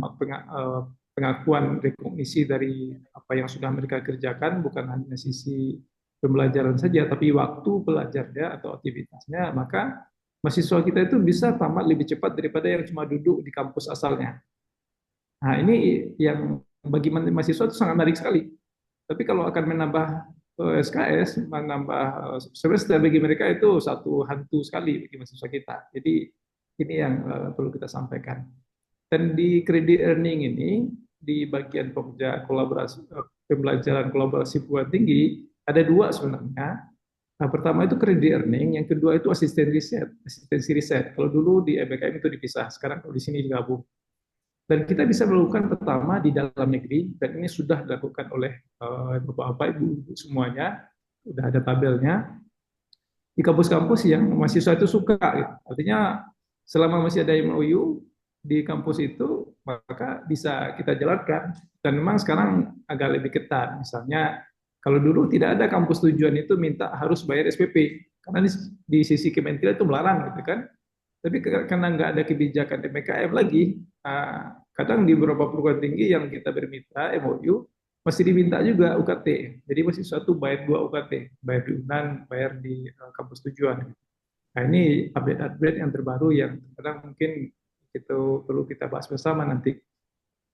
pengakuan rekognisi dari apa yang sudah mereka kerjakan, bukan hanya sisi pembelajaran saja, tapi waktu belajarnya atau aktivitasnya, maka mahasiswa kita itu bisa tamat lebih cepat daripada yang cuma duduk di kampus asalnya. Nah, ini yang bagi mahasiswa itu sangat menarik sekali. Tapi kalau akan menambah SKS, menambah semester bagi mereka itu satu hantu sekali bagi mahasiswa kita. Jadi ini yang perlu kita sampaikan. Dan di credit earning ini, di bagian pekerja kolaborasi, pembelajaran kolaborasi perguruan tinggi, ada dua sebenarnya. Nah, pertama itu credit earning, yang kedua itu asistensi riset. Kalau dulu di EBKM itu dipisah, sekarang kalau di sini digabung. Dan kita bisa melakukan pertama di dalam negeri, dan ini sudah dilakukan oleh Bapak-Bapak, Ibu semuanya, sudah ada tabelnya. Di kampus-kampus yang mahasiswa itu suka, gitu. Artinya selama masih ada MOU di kampus itu, maka bisa kita jalankan. Dan memang sekarang agak lebih ketat. Misalnya, kalau dulu tidak ada kampus tujuan itu minta harus bayar SPP, karena di sisi Kementerian itu melarang, gitu kan. Tapi karena nggak ada kebijakan PPKM lagi, kadang di beberapa perguruan tinggi yang kita bermitra MOU masih diminta juga UKT. Jadi masih suatu bayar 2 UKT, bayar di UNAN, bayar di kampus tujuan. Nah, ini update-update yang terbaru yang kadang mungkin itu perlu kita bahas bersama nanti.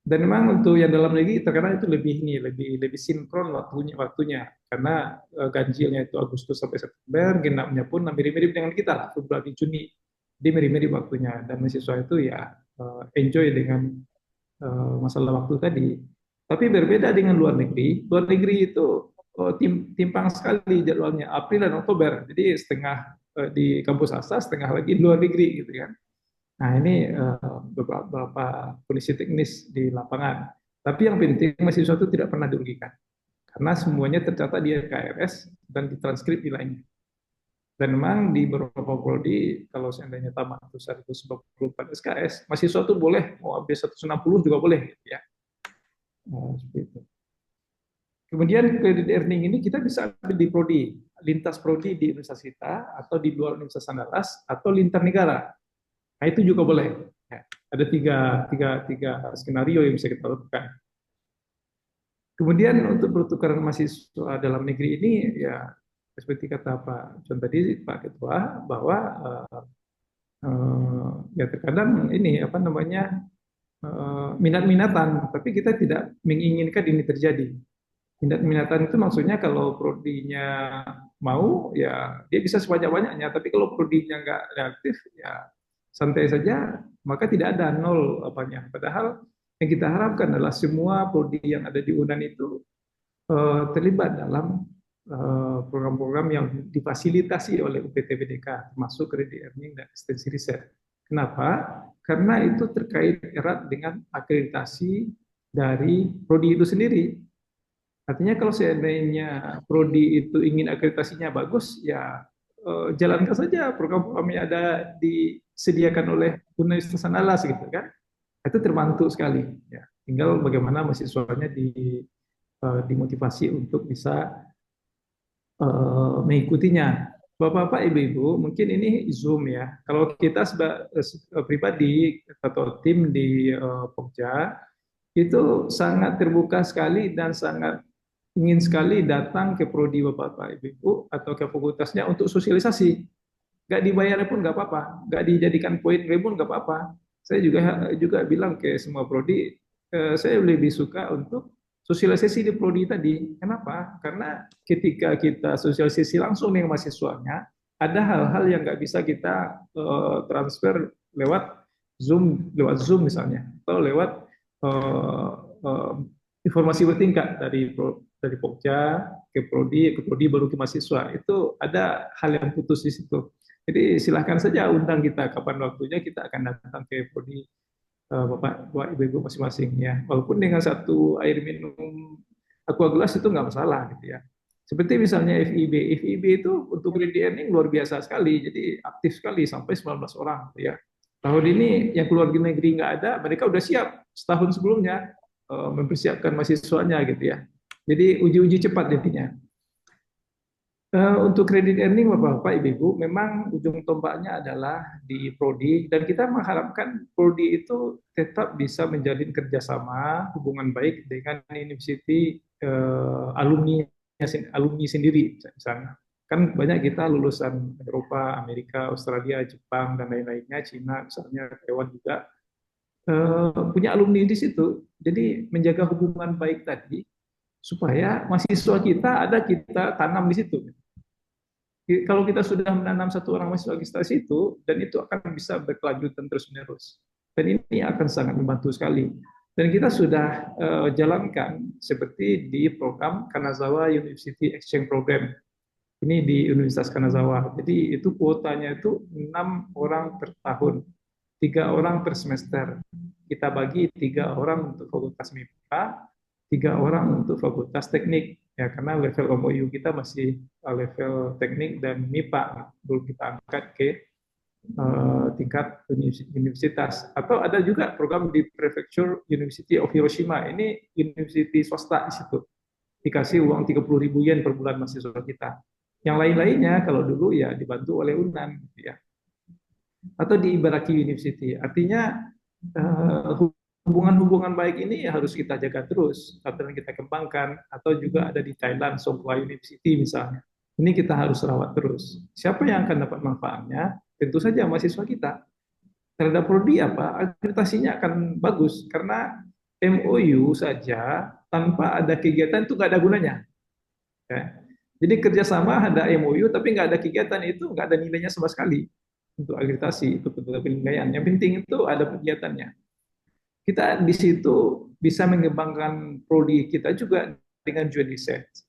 Dan memang untuk yang dalam negeri terkadang itu lebih sinkron waktunya karena ganjilnya itu Agustus sampai September, genapnya pun mirip-mirip dengan kita lah, Februari Juni. Dia mirip-mirip waktunya, dan mahasiswa itu ya enjoy dengan masalah waktu tadi. Tapi berbeda dengan luar negeri. Luar negeri itu timpang sekali jadwalnya, April dan Oktober. Jadi setengah di kampus asal, setengah lagi di luar negeri gitu kan. Nah, ini beberapa kondisi teknis di lapangan. Tapi yang penting mahasiswa itu tidak pernah dirugikan. Karena semuanya tercatat di KRS dan ditranskrip nilainya. Dan memang di beberapa prodi, kalau seandainya tamat 194 SKS, mahasiswa itu boleh mau ambil 160 juga boleh, gitu ya. Nah, seperti itu. Kemudian credit earning ini kita bisa ambil di prodi, lintas prodi di universitas kita, atau di luar Universitas Andalas, atau lintas negara. Nah, itu juga boleh. Ya, ada tiga skenario yang bisa kita lakukan. Kemudian untuk pertukaran mahasiswa dalam negeri ini, ya seperti kata Pak John tadi, Pak Ketua, bahwa ya terkadang ini apa namanya minat-minatan, tapi kita tidak menginginkan ini terjadi. Minat-minatan itu maksudnya kalau prodinya mau, ya dia bisa sebanyak-banyaknya, tapi kalau prodinya nggak reaktif, ya santai saja, maka tidak ada nol apanya. Padahal yang kita harapkan adalah semua prodi yang ada di UNAN itu terlibat dalam program-program yang difasilitasi oleh UPT-PDK, termasuk credit earning dan ekstensi riset. Kenapa? Karena itu terkait erat dengan akreditasi dari prodi itu sendiri. Artinya kalau seandainya prodi itu ingin akreditasinya bagus, ya jalankan saja program-program yang ada disediakan oleh Universitas Andalas gitu kan. Itu terbantu sekali. Ya. Tinggal bagaimana mahasiswanya dimotivasi untuk bisa mengikutinya. Bapak-bapak, ibu-ibu, mungkin ini Zoom ya. Kalau kita pribadi atau tim di Pokja itu sangat terbuka sekali dan sangat ingin sekali datang ke prodi bapak-bapak, ibu-ibu atau ke fakultasnya untuk sosialisasi. Nggak dibayar pun nggak apa-apa, nggak dijadikan poin pun nggak apa-apa. Saya juga bilang ke semua prodi, saya lebih suka untuk sosialisasi di prodi tadi. Kenapa? Karena ketika kita sosialisasi langsung dengan mahasiswanya, ada hal-hal yang nggak bisa kita transfer lewat Zoom misalnya, atau lewat informasi bertingkat dari Pokja ke Prodi baru ke mahasiswa. Itu ada hal yang putus di situ. Jadi silahkan saja undang kita kapan waktunya, kita akan datang ke Prodi Bapak Ibu masing-masing ya. Walaupun dengan satu air minum aqua gelas itu nggak masalah gitu ya. Seperti misalnya FIB itu untuk credit earning luar biasa sekali, jadi aktif sekali sampai 19 orang gitu ya. Tahun ini yang keluar negeri nggak ada, mereka udah siap setahun sebelumnya mempersiapkan mahasiswanya gitu ya. Jadi uji-uji cepat intinya. Untuk kredit earning Bapak-Bapak, Ibu-Ibu, memang ujung tombaknya adalah di prodi dan kita mengharapkan prodi itu tetap bisa menjalin kerjasama hubungan baik dengan university alumni sendiri misalnya. Kan banyak kita lulusan Eropa, Amerika, Australia, Jepang dan lain-lainnya, Cina misalnya, Taiwan juga punya alumni di situ. Jadi menjaga hubungan baik tadi supaya mahasiswa kita tanam di situ. Kalau kita sudah menanam satu orang mahasiswa kita di situ, dan itu akan bisa berkelanjutan terus-menerus. Dan ini akan sangat membantu sekali. Dan kita sudah jalankan seperti di program Kanazawa University Exchange Program. Ini di Universitas Kanazawa. Jadi itu kuotanya itu 6 orang per tahun, 3 orang per semester. Kita bagi 3 orang untuk fakultas MIPA, 3 orang untuk fakultas teknik. Ya, karena level MOU kita masih level teknik dan MIPA, belum kita angkat ke tingkat universitas. Atau ada juga program di Prefecture University of Hiroshima. Ini university swasta di situ. Dikasih uang 30.000 yen per bulan mahasiswa kita. Yang lain-lainnya kalau dulu ya dibantu oleh UNAN gitu ya. Atau di Ibaraki University. Artinya hubungan-hubungan baik ini harus kita jaga terus, atau kita kembangkan, atau juga ada di Thailand, Songkhla University misalnya. Ini kita harus rawat terus. Siapa yang akan dapat manfaatnya? Tentu saja mahasiswa kita. Terhadap prodi apa? Akreditasinya akan bagus, karena MOU saja tanpa ada kegiatan itu nggak ada gunanya. Ya. Jadi kerjasama ada MOU tapi nggak ada kegiatan, itu nggak ada nilainya sama sekali untuk akreditasi, itu penilaian. Yang penting itu ada kegiatannya. Kita di situ bisa mengembangkan prodi kita juga dengan joint research.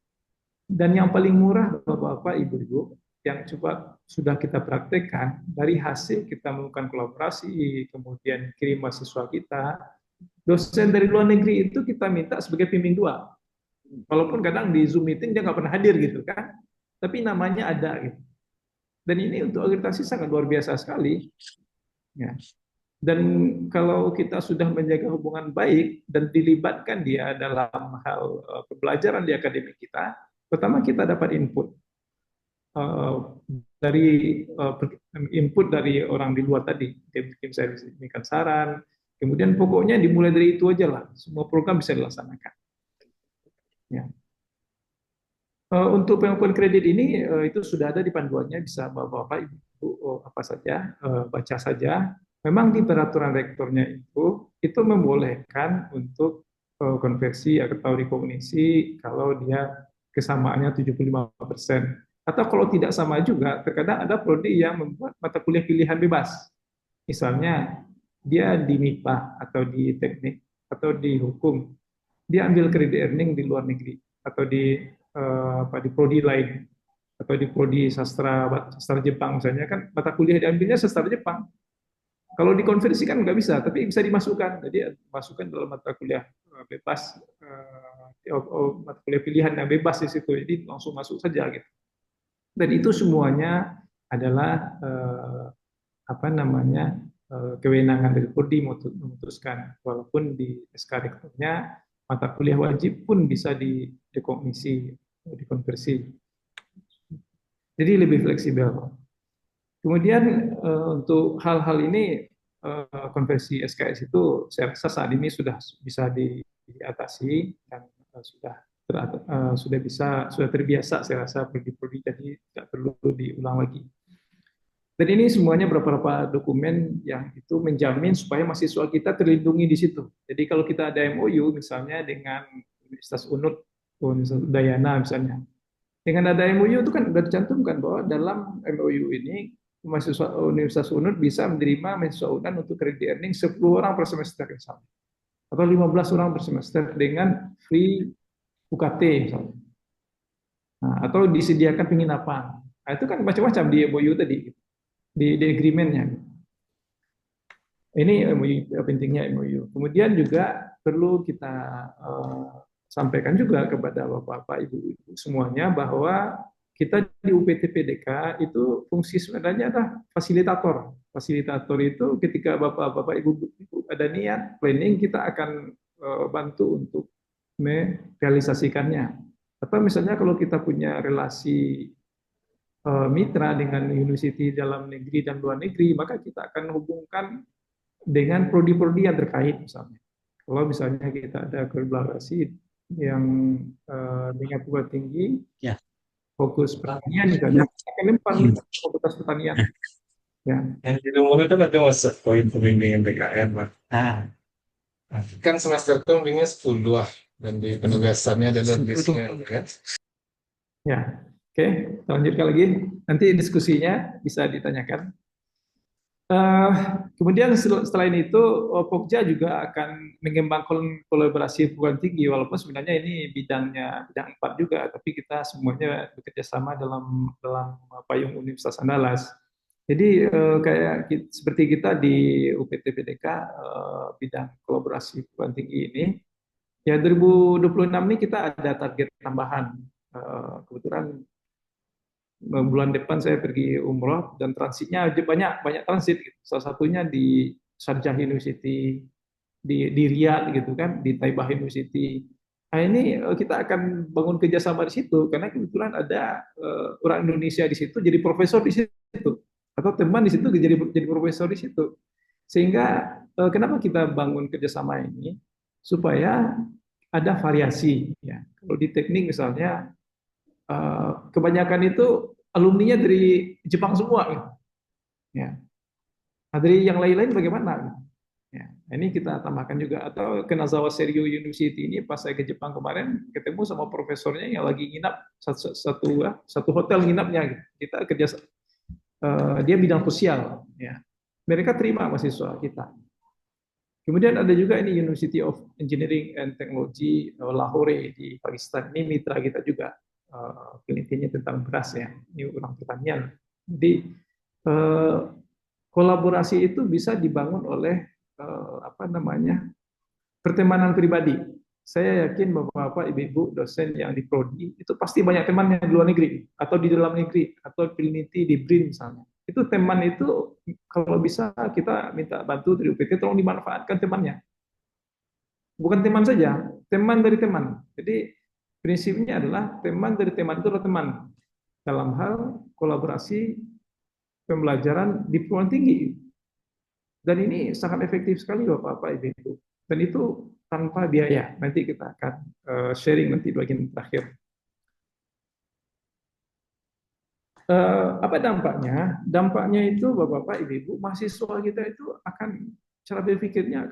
Dan yang paling murah Bapak-Bapak, Ibu-Ibu, yang coba sudah kita praktekkan, dari hasil kita melakukan kolaborasi, kemudian kirim mahasiswa kita, dosen dari luar negeri itu kita minta sebagai pembimbing 2. Walaupun kadang di Zoom meeting dia nggak pernah hadir gitu kan, tapi namanya ada gitu. Dan ini untuk akreditasi sangat luar biasa sekali. Ya. Dan kalau kita sudah menjaga hubungan baik dan dilibatkan dia dalam hal pembelajaran di akademik kita, pertama kita dapat input dari orang di luar tadi, tim saya berikan saran, kemudian pokoknya dimulai dari itu aja lah, semua program bisa dilaksanakan. Ya. Untuk pengukuran kredit ini itu sudah ada di panduannya, bisa Bapak Ibu apa saja baca saja. Memang di peraturan rektornya itu membolehkan untuk konversi atau rekognisi kalau dia kesamaannya 75%. Atau kalau tidak sama juga, terkadang ada prodi yang membuat mata kuliah pilihan bebas. Misalnya dia di MIPA atau di teknik atau di hukum, dia ambil kredit earning di luar negeri atau di prodi lain, atau di prodi sastra Jepang misalnya, kan mata kuliah diambilnya sastra Jepang. Kalau dikonversikan nggak bisa, tapi bisa dimasukkan. Jadi masukkan dalam mata kuliah bebas, mata kuliah pilihan yang bebas di situ. Jadi langsung masuk saja gitu. Dan itu semuanya adalah kewenangan dari prodi memutuskan. Walaupun di SK rektornya mata kuliah wajib pun bisa dikognisi, dikonversi. Jadi lebih fleksibel. Kemudian untuk hal-hal ini konversi SKS itu saya rasa saat ini sudah bisa diatasi dan sudah terbiasa saya rasa prodi-prodi, jadi tidak perlu diulang lagi. Dan ini semuanya beberapa dokumen yang itu menjamin supaya mahasiswa kita terlindungi di situ. Jadi kalau kita ada MOU misalnya dengan Universitas UNUD, Universitas Udayana misalnya, dengan ada MOU itu kan sudah dicantumkan bahwa dalam MOU ini mahasiswa Universitas UNUD bisa menerima mahasiswa UNAN untuk kredit earning 10 orang per semester misalnya. atau 15 orang per semester dengan free UKT misalnya. Nah, atau disediakan penginapan. Nah, itu kan macam-macam di MOU tadi, di agreement-nya. Ini MOU, pentingnya MOU. Kemudian juga perlu kita sampaikan juga kepada Bapak-Bapak, Ibu-Ibu semuanya bahwa kita di UPT PDK itu fungsi sebenarnya adalah fasilitator. Fasilitator itu ketika Bapak-Bapak, Ibu-Ibu ada niat planning, kita akan bantu untuk merealisasikannya. Atau misalnya kalau kita punya relasi mitra dengan university dalam negeri dan luar negeri, maka kita akan hubungkan dengan prodi-prodi yang terkait misalnya. Kalau misalnya kita ada kolaborasi yang dengan perguruan tinggi, Ya. fokus pertanian misalnya, akan lempar fakultas pertanian. Ya. Yang di rumah itu ada masa poin pembimbingan PKN, Pak. Nah, Kan semester itu bimbingnya 10 dan di penugasannya ada listnya, kan? Ya, oke, kita lanjutkan lagi. Nanti diskusinya bisa ditanyakan. Kemudian selain itu, Pokja juga akan mengembangkan kolaborasi perguruan tinggi, walaupun sebenarnya ini bidang 4 juga, tapi kita semuanya bekerja sama dalam payung Universitas Andalas. Jadi seperti kita di UPT PDK bidang kolaborasi perguruan tinggi ini, ya 2026 ini kita ada target tambahan. Kebetulan bulan depan saya pergi umroh dan transitnya banyak transit gitu. Salah satunya di Sharjah University, di Riyadh gitu kan, di Taibah University. Nah ini kita akan bangun kerjasama di situ karena kebetulan ada orang Indonesia di situ jadi profesor di situ, atau teman di situ jadi profesor di situ. Sehingga kenapa kita bangun kerjasama ini supaya ada variasi ya. Kalau di teknik misalnya kebanyakan itu alumninya dari Jepang semua gitu. Ya. Nah, dari yang lain-lain bagaimana? Ya. Ini kita tambahkan juga. Atau Kanazawa Seiryo University ini pas saya ke Jepang kemarin ketemu sama profesornya yang lagi nginap satu hotel nginapnya gitu. Kita kerja dia bidang sosial ya. Mereka terima mahasiswa kita. Kemudian ada juga ini University of Engineering and Technology Lahore di Pakistan. Ini mitra kita juga. Penelitiannya tentang beras ya, ini orang pertanian. Jadi kolaborasi itu bisa dibangun oleh pertemanan pribadi. Saya yakin bapak-bapak, ibu-ibu, dosen yang di prodi itu pasti banyak teman yang di luar negeri atau di dalam negeri atau peneliti di BRIN misalnya. Itu teman itu kalau bisa kita minta bantu dari UPT tolong dimanfaatkan temannya. Bukan teman saja, teman dari teman. Jadi prinsipnya adalah teman dari teman itu adalah teman dalam hal kolaborasi pembelajaran di perguruan tinggi. Dan ini sangat efektif sekali Bapak-Bapak Ibu. Dan itu tanpa biaya. Nanti kita akan sharing nanti bagian terakhir. Apa dampaknya? Dampaknya itu Bapak-Bapak Ibu, mahasiswa kita itu akan cara berpikirnya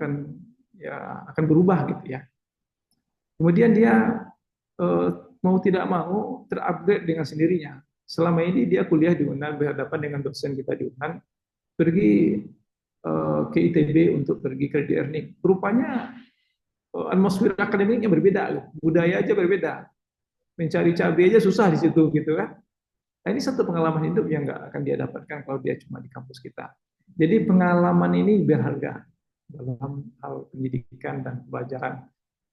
akan berubah gitu ya. Kemudian dia mau tidak mau terupgrade dengan sendirinya. Selama ini dia kuliah di UNAN berhadapan dengan dosen kita di UNAN, pergi ke ITB untuk pergi credit earning. Rupanya atmosfer akademiknya berbeda, budaya aja berbeda. Mencari cabai aja susah di situ gitu kan. Nah, ini satu pengalaman hidup yang nggak akan dia dapatkan kalau dia cuma di kampus kita. Jadi pengalaman ini berharga dalam hal pendidikan dan pelajaran.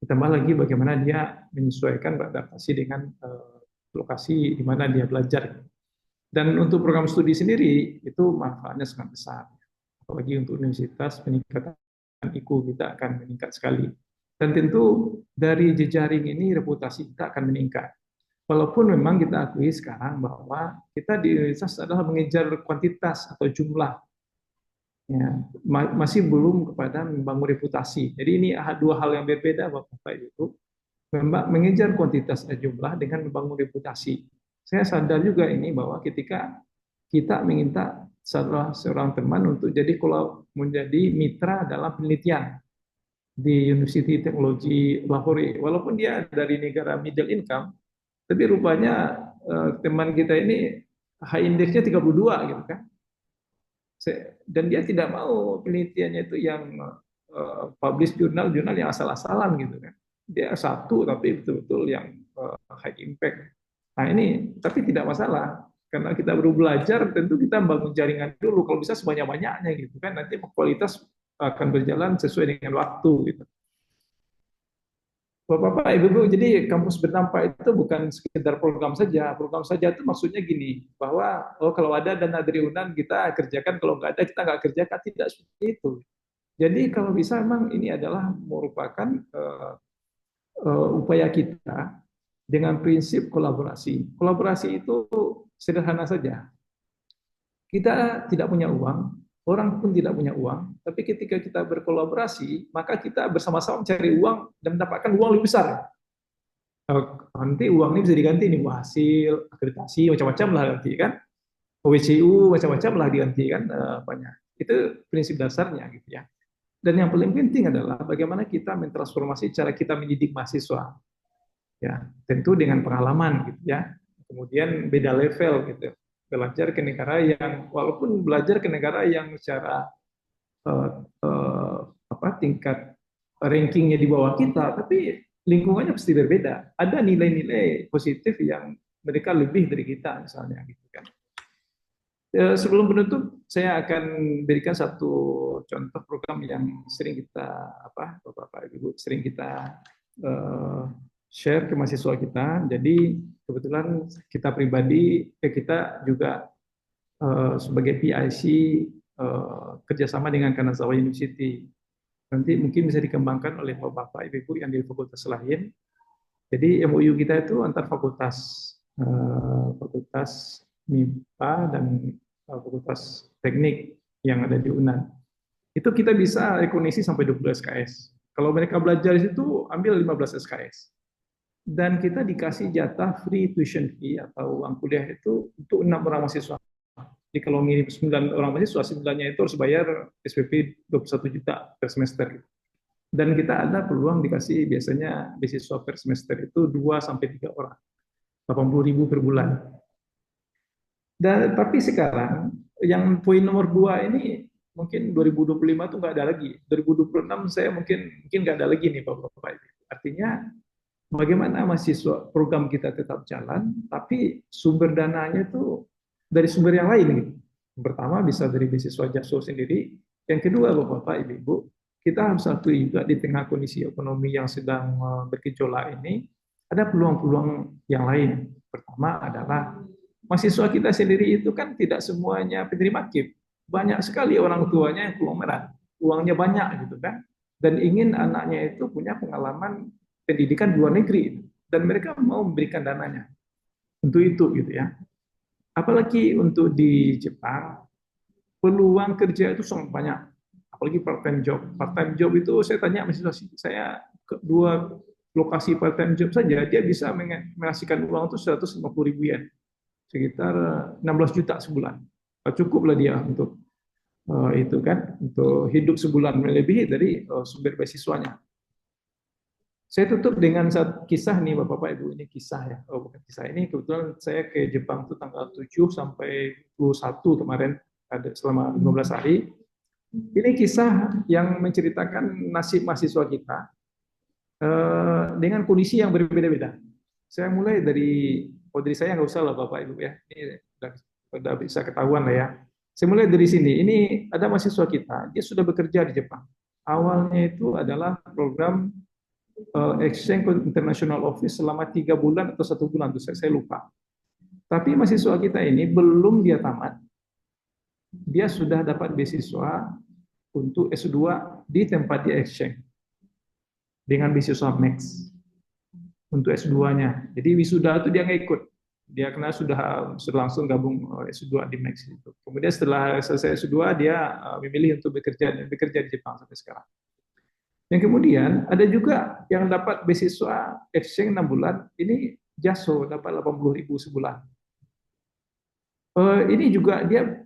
Ditambah lagi bagaimana dia menyesuaikan beradaptasi dengan lokasi di mana dia belajar. Dan untuk program studi sendiri itu manfaatnya sangat besar. Apalagi untuk universitas peningkatan IQ kita akan meningkat sekali. Dan tentu dari jejaring ini reputasi kita akan meningkat. Walaupun memang kita akui sekarang bahwa kita di universitas adalah mengejar kuantitas atau jumlah. Ya, masih belum kepada membangun reputasi. Jadi ini dua hal yang berbeda Bapak Ibu. Mengejar kuantitas dan jumlah dengan membangun reputasi. Saya sadar juga ini bahwa ketika kita meminta seorang teman untuk menjadi mitra dalam penelitian di University Technology Lahore, walaupun dia dari negara middle income, tapi rupanya teman kita ini high index-nya 32 gitu kan. Dan dia tidak mau penelitiannya itu yang publish jurnal-jurnal yang asal-asalan gitu kan. Dia satu tapi betul-betul yang high impact. Nah ini tapi tidak masalah karena kita baru belajar tentu kita bangun jaringan dulu kalau bisa sebanyak-banyaknya gitu kan nanti kualitas akan berjalan sesuai dengan waktu gitu. Bapak-bapak, Ibu-ibu, jadi kampus berdampak itu bukan sekedar program saja. Program saja itu maksudnya gini, bahwa oh kalau ada dana dari UNAN kita kerjakan, kalau nggak ada kita nggak kerjakan, tidak seperti itu. Jadi kalau bisa memang ini adalah merupakan upaya kita dengan prinsip kolaborasi. Kolaborasi itu sederhana saja. Kita tidak punya uang, orang pun tidak punya uang, tapi ketika kita berkolaborasi, maka kita bersama-sama mencari uang dan mendapatkan uang lebih besar. Nanti uang ini bisa diganti nih hasil akreditasi macam-macam lah nanti kan, WCU macam-macam lah diganti kan banyak. Itu prinsip dasarnya gitu ya. Dan yang paling penting adalah bagaimana kita mentransformasi cara kita mendidik mahasiswa. Ya, tentu dengan pengalaman gitu ya. Kemudian beda level gitu. Belajar ke negara yang walaupun belajar ke negara yang secara tingkat rankingnya di bawah kita, tapi lingkungannya pasti berbeda. Ada nilai-nilai positif yang mereka lebih dari kita misalnya gitu kan. Sebelum penutup, saya akan berikan satu contoh program yang sering kita Bapak Ibu sering kita share ke mahasiswa kita. Jadi kebetulan kita pribadi kita juga sebagai PIC kerjasama dengan Kanazawa University. Nanti mungkin bisa dikembangkan oleh Bapak Ibu yang di fakultas lain. Jadi MOU kita itu antar fakultas MIPA dan fakultas teknik yang ada di UNAN. Itu kita bisa rekognisi sampai 20 SKS. Kalau mereka belajar di situ, ambil 15 SKS. Dan kita dikasih jatah free tuition fee atau uang kuliah itu untuk 6 orang mahasiswa. Jadi kalau ngirim 9 orang mahasiswa, 9-nya itu harus bayar SPP 21 juta per semester. Dan kita ada peluang dikasih biasanya beasiswa per semester itu 2-3 orang. 80.000 per bulan. Dan tapi sekarang yang poin nomor 2 ini mungkin 2025 itu nggak ada lagi. 2026 saya mungkin nggak ada lagi nih Bapak-bapak. Artinya bagaimana mahasiswa program kita tetap jalan, tapi sumber dananya itu dari sumber yang lain gitu. Pertama bisa dari beasiswa JASO sendiri. Yang kedua Bapak Ibu, kita harus akui juga di tengah kondisi ekonomi yang sedang bergejolak ini ada peluang-peluang yang lain. Pertama adalah mahasiswa kita sendiri itu kan tidak semuanya penerima KIP. Banyak sekali orang tuanya yang konglomerat, uangnya banyak gitu kan, dan ingin anaknya itu punya pengalaman pendidikan di luar negeri, dan mereka mau memberikan dananya untuk itu gitu ya. Apalagi untuk di Jepang, peluang kerja itu sangat banyak, apalagi part-time job. Part-time job itu saya tanya mahasiswa saya, 2 lokasi part-time job saja, dia bisa menghasilkan uang itu 150.000 yen. Sekitar 16 juta sebulan. Cukuplah dia untuk itu kan, untuk hidup sebulan, melebihi dari sumber beasiswanya. Saya tutup dengan satu kisah nih Bapak Ibu, ini kisah ya. Oh, bukan kisah, ini kebetulan saya ke Jepang itu tanggal 7 sampai 21 kemarin, ada selama 15 hari. Ini kisah yang menceritakan nasib mahasiswa kita dengan kondisi yang berbeda-beda. Saya mulai dari saya nggak usah lah Bapak Ibu ya, ini sudah bisa ketahuan lah ya. Saya mulai dari sini. Ini ada mahasiswa kita, dia sudah bekerja di Jepang. Awalnya itu adalah program Exchange International Office selama 3 bulan atau 1 bulan, tuh saya lupa. Tapi mahasiswa kita ini belum dia tamat, dia sudah dapat beasiswa untuk S2 di tempat dia exchange dengan beasiswa Max untuk S2-nya. Jadi wisuda itu dia nggak ikut. Dia kena sudah langsung gabung S2 di Max itu. Kemudian setelah selesai S2 dia memilih untuk bekerja di Jepang sampai sekarang. Yang kemudian ada juga yang dapat beasiswa exchange 6 bulan, ini JASO dapat 80.000 sebulan. Ini juga dia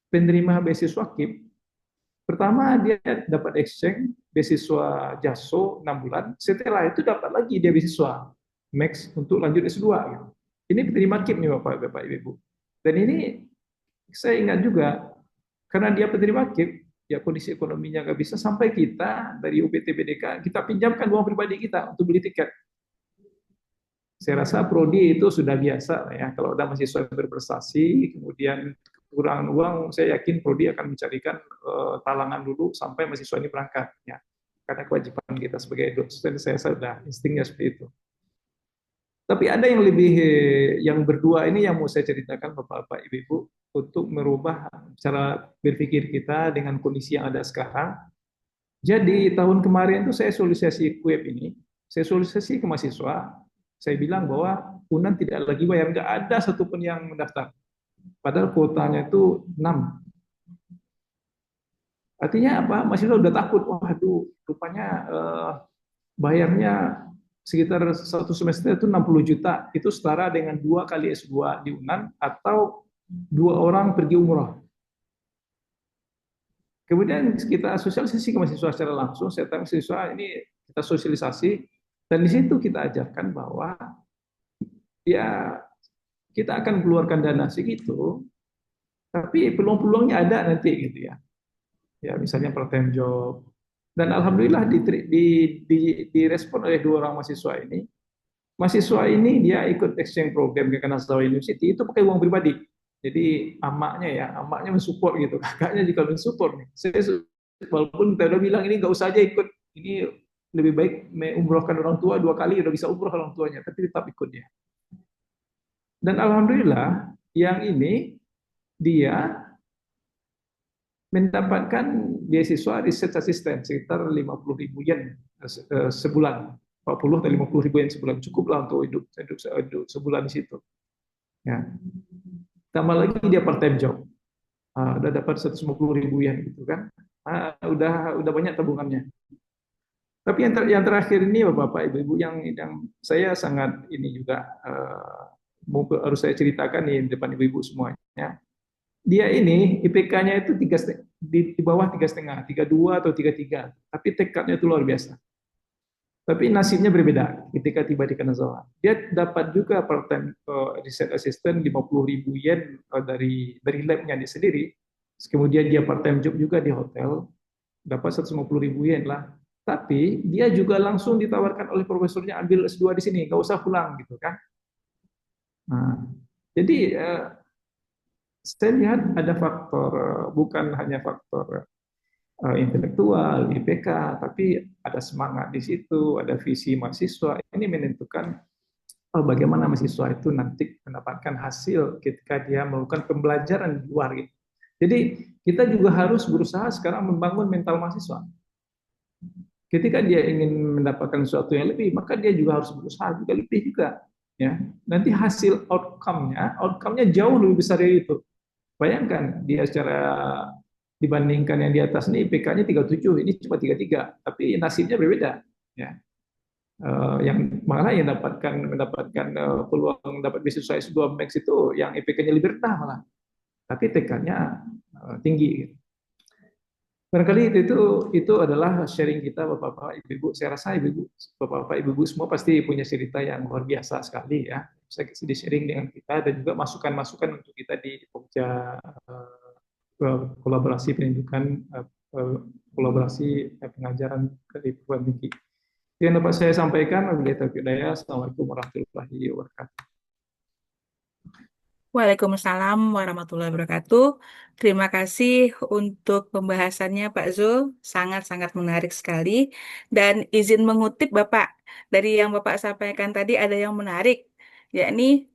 penerima beasiswa KIP. Pertama dia dapat exchange beasiswa JASO 6 bulan, setelah itu dapat lagi dia beasiswa Max untuk lanjut S2. Ini penerima KIP nih Bapak Ibu. Dan ini saya ingat juga karena dia penerima KIP, ya kondisi ekonominya nggak bisa, sampai kita dari UPT BDK kita pinjamkan uang pribadi kita untuk beli tiket. Saya rasa prodi itu sudah biasa ya, kalau ada mahasiswa yang berprestasi kemudian kekurangan uang, saya yakin prodi akan mencarikan talangan dulu sampai mahasiswa ini berangkat ya, karena kewajiban kita sebagai dosen, saya sudah instingnya seperti itu. Tapi ada yang lebih, yang berdua ini yang mau saya ceritakan Bapak-Bapak Ibu-Ibu, untuk merubah cara berpikir kita dengan kondisi yang ada sekarang. Jadi tahun kemarin itu saya sosialisasi KUEP ini, saya sosialisasi ke mahasiswa, saya bilang bahwa UNAN tidak lagi bayar, nggak ada satupun yang mendaftar. Padahal kuotanya itu 6. Artinya apa? Mahasiswa udah takut, waduh, rupanya bayarnya sekitar satu semester itu 60 juta, itu setara dengan 2 kali S2 di UNAN atau 2 orang pergi umroh. Kemudian kita sosialisasi ke mahasiswa secara langsung, saya tanya mahasiswa ini kita sosialisasi, dan di situ kita ajarkan bahwa ya kita akan keluarkan dana segitu, tapi peluang-peluangnya ada nanti gitu ya. Ya misalnya part time job. Dan alhamdulillah direspon oleh 2 orang mahasiswa ini. Mahasiswa ini dia ikut exchange program ke Kanazawa University itu pakai uang pribadi. Jadi amaknya mensupport gitu, kakaknya juga mensupport nih. Walaupun kita udah bilang ini nggak usah aja ikut, ini lebih baik umrohkan orang tua 2 kali udah bisa umroh orang tuanya, tapi tetap ikut dia. Dan alhamdulillah yang ini dia mendapatkan beasiswa research assistant sekitar 50.000 yen sebulan, 40 atau 50.000 yen sebulan, cukuplah untuk hidup sebulan di situ. Ya. Tambah lagi dia part time job, udah dapat 150.000 yen gitu kan, udah banyak tabungannya. Tapi yang terakhir ini Bapak Ibu yang saya sangat ini juga harus saya ceritakan nih di depan Ibu-ibu semuanya. Dia ini IPK-nya itu di bawah 3,5, 3,2 atau 3,3, tapi tekadnya itu luar biasa. Tapi nasibnya berbeda ketika tiba di Kanazawa. Dia dapat juga part-time research assistant 50.000 yen dari lab-nya dia sendiri. Kemudian dia part-time job juga di hotel, dapat 150.000 yen lah. Tapi dia juga langsung ditawarkan oleh profesornya ambil S2 di sini, nggak usah pulang gitu kan. Nah, jadi saya lihat ada faktor, bukan hanya faktor intelektual, IPK, tapi ada semangat di situ, ada visi mahasiswa. Ini menentukan bagaimana mahasiswa itu nanti mendapatkan hasil ketika dia melakukan pembelajaran di luar. Gitu. Jadi kita juga harus berusaha sekarang membangun mental mahasiswa. Ketika dia ingin mendapatkan sesuatu yang lebih, maka dia juga harus berusaha juga lebih juga. Ya, nanti hasil outcome-nya jauh lebih besar dari itu. Bayangkan dia secara dibandingkan yang di atas ini IPK-nya 37, ini cuma 33, tapi nasibnya berbeda. Ya. Yang malah yang mendapatkan peluang dapat beasiswa S2 Max itu yang IPK-nya lebih rendah malah, tapi tekadnya tinggi. Gitu. Barangkali itu adalah sharing kita Bapak-bapak Ibu-ibu. Saya rasa Ibu-ibu, Bapak-bapak Ibu-ibu semua pasti punya cerita yang luar biasa sekali ya. Saya di sharing dengan kita dan juga masukan-masukan untuk kita di Pokja kolaborasi pendidikan, kolaborasi pengajaran di perguruan tinggi. Yang dapat saya sampaikan, wabillahi taufiq hidayah. Assalamualaikum warahmatullahi wabarakatuh. Waalaikumsalam warahmatullahi wabarakatuh. Terima kasih untuk pembahasannya Pak Zul, sangat-sangat menarik sekali. Dan izin mengutip Bapak, dari yang Bapak sampaikan tadi ada yang menarik, yakni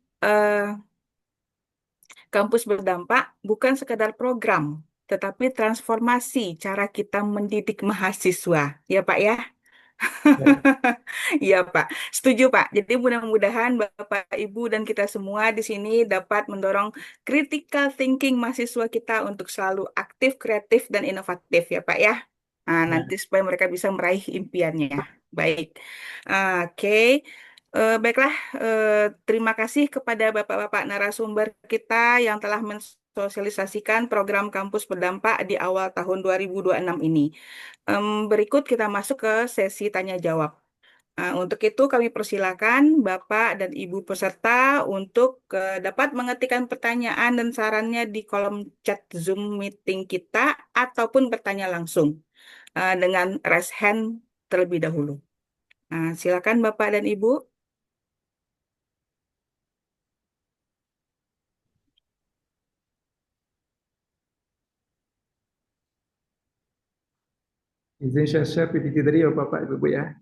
kampus berdampak bukan sekadar program, tetapi transformasi cara kita mendidik mahasiswa. Ya Pak ya? Ya. Iya Pak, setuju Pak. Jadi mudah-mudahan Bapak, Ibu, dan kita semua di sini dapat mendorong critical thinking mahasiswa kita untuk selalu aktif, kreatif, dan inovatif ya Pak ya. Nah, nanti supaya mereka bisa meraih impiannya. Baik, oke. Baiklah, terima kasih kepada Bapak-Bapak narasumber kita yang telah mensosialisasikan program kampus berdampak di awal tahun 2026 ini. Berikut kita masuk ke sesi tanya jawab. Untuk itu kami persilakan Bapak dan Ibu peserta untuk dapat mengetikkan pertanyaan dan sarannya di kolom chat Zoom meeting kita ataupun bertanya langsung dengan raise hand terlebih dahulu. Silakan Bapak dan Ibu. Izin share PPT tadi ya Bapak Ibu ya.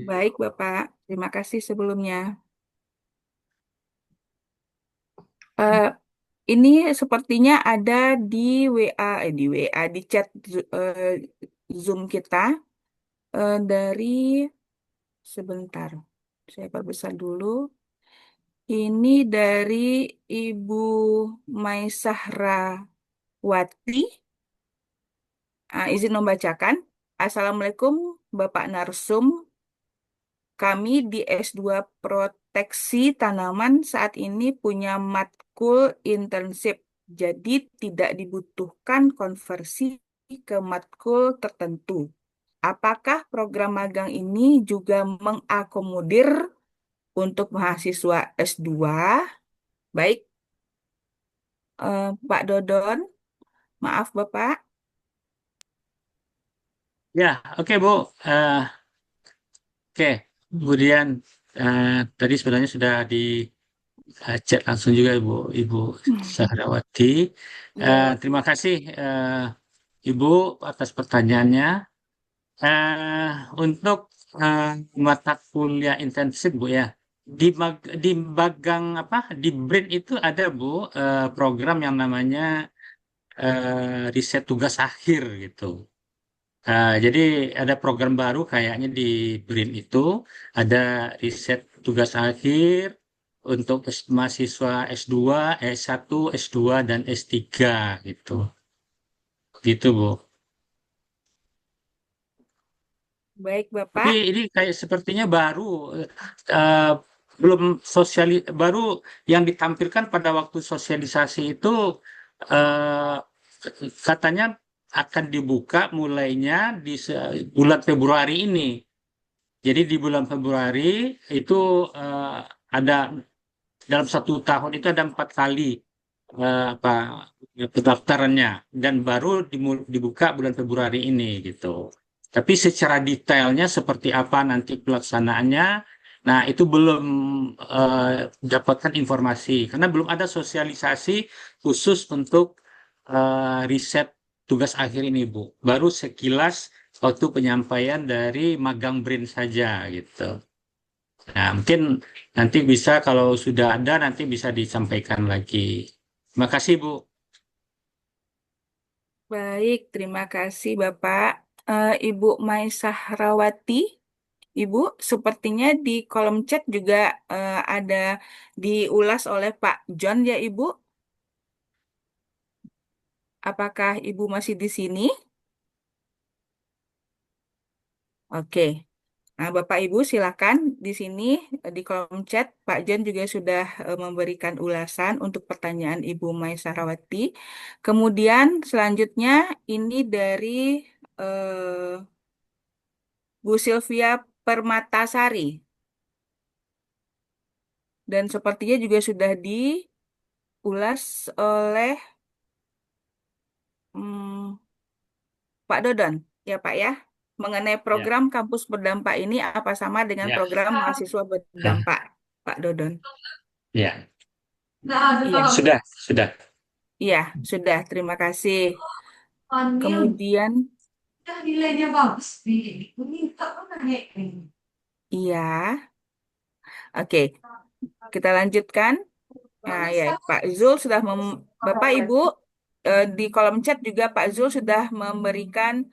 Baik Bapak, terima kasih sebelumnya. Eh, ini sepertinya ada di di chat Zoom kita dari sebentar. Saya perbesar dulu. Ini dari Ibu Maisahrawati. Izin membacakan. Assalamualaikum Bapak Narsum. Kami di S2 Proteksi Tanaman saat ini punya matkul internship. Jadi tidak dibutuhkan konversi ke matkul tertentu. Apakah program magang ini juga mengakomodir untuk mahasiswa S2? Baik, Pak Dodon, maaf Bapak. Ya, oke Bu. Oke, kemudian tadi sebenarnya sudah di chat langsung juga Ibu Sahrawati. Ya, Terima kasih Ibu atas pertanyaannya. Eh, untuk eh, mata kuliah intensif Bu ya, di magang apa di BRIN itu ada Bu program yang namanya riset tugas akhir gitu. Jadi ada program baru kayaknya di BRIN itu ada riset tugas akhir untuk mahasiswa S2, S1, S2 dan S3 gitu. Gitu Bu. baik Tapi Bapak. ini kayak sepertinya baru eh, belum baru yang ditampilkan pada waktu sosialisasi itu eh, katanya akan dibuka mulainya di bulan Februari ini. Jadi di bulan Februari itu ada dalam 1 tahun itu ada 4 kali apa pendaftarannya dan baru dibuka bulan Februari ini gitu. Tapi secara detailnya seperti apa nanti pelaksanaannya, nah itu belum eh, dapatkan informasi karena belum ada sosialisasi khusus untuk riset tugas akhir ini, Bu. Baru sekilas waktu penyampaian dari magang BRIN saja gitu. Nah, mungkin nanti bisa kalau sudah ada nanti bisa disampaikan lagi. Terima kasih, Bu. Baik, terima kasih Bapak. Ibu Maisahrawati, Ibu, sepertinya di kolom chat juga ada diulas oleh Pak John ya Ibu. Apakah Ibu masih di sini? Oke. Nah, Bapak Ibu silakan di sini di kolom chat Pak John juga sudah memberikan ulasan untuk pertanyaan Ibu Maisahrawati. Kemudian selanjutnya ini dari Bu Sylvia Permatasari dan sepertinya juga sudah diulas oleh hmm, Pak Dodon, ya Pak ya, mengenai Ya, program kampus berdampak ini apa sama dengan ya, program mahasiswa berdampak, Pak Dodon? ya. Iya, Sudah, sudah. iya, sudah. Terima kasih. Onion, Kemudian, udah nilainya bagus nih. Ini tak pernah nih. iya, oke, kita lanjutkan. Nah, ya, Pak Zul sudah Bapak Ibu di kolom chat juga Pak Zul sudah memberikan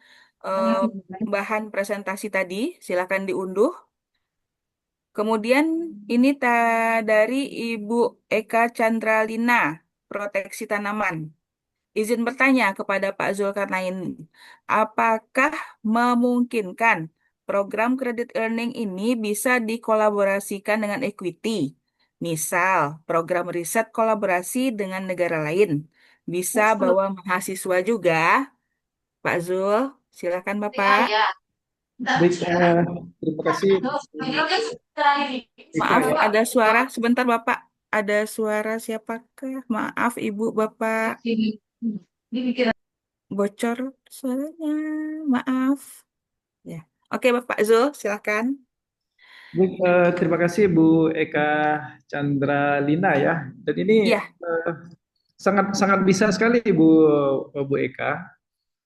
eh, bahan presentasi tadi. Silakan diunduh. Kemudian ini dari Ibu Eka Chandralina, Proteksi Tanaman. Izin bertanya kepada Pak Zulkarnain, apakah memungkinkan program kredit earning ini bisa dikolaborasikan dengan equity? Misal, program riset kolaborasi dengan negara lain. Bisa bawa mahasiswa juga, Pak Zul. Silakan Ya, Bapak. ya. Baik, terima kasih Eka Maaf, ya. ada suara. Sebentar, Bapak. Ada suara siapakah? Maaf, Ibu, Bapak. Bocor suaranya. Maaf. Ya. Oke, Bapak Zul, silakan. Baik, terima kasih Bu Eka Chandra Lina ya. Dan ini Iya, sangat sangat bisa sekali Bu Eka,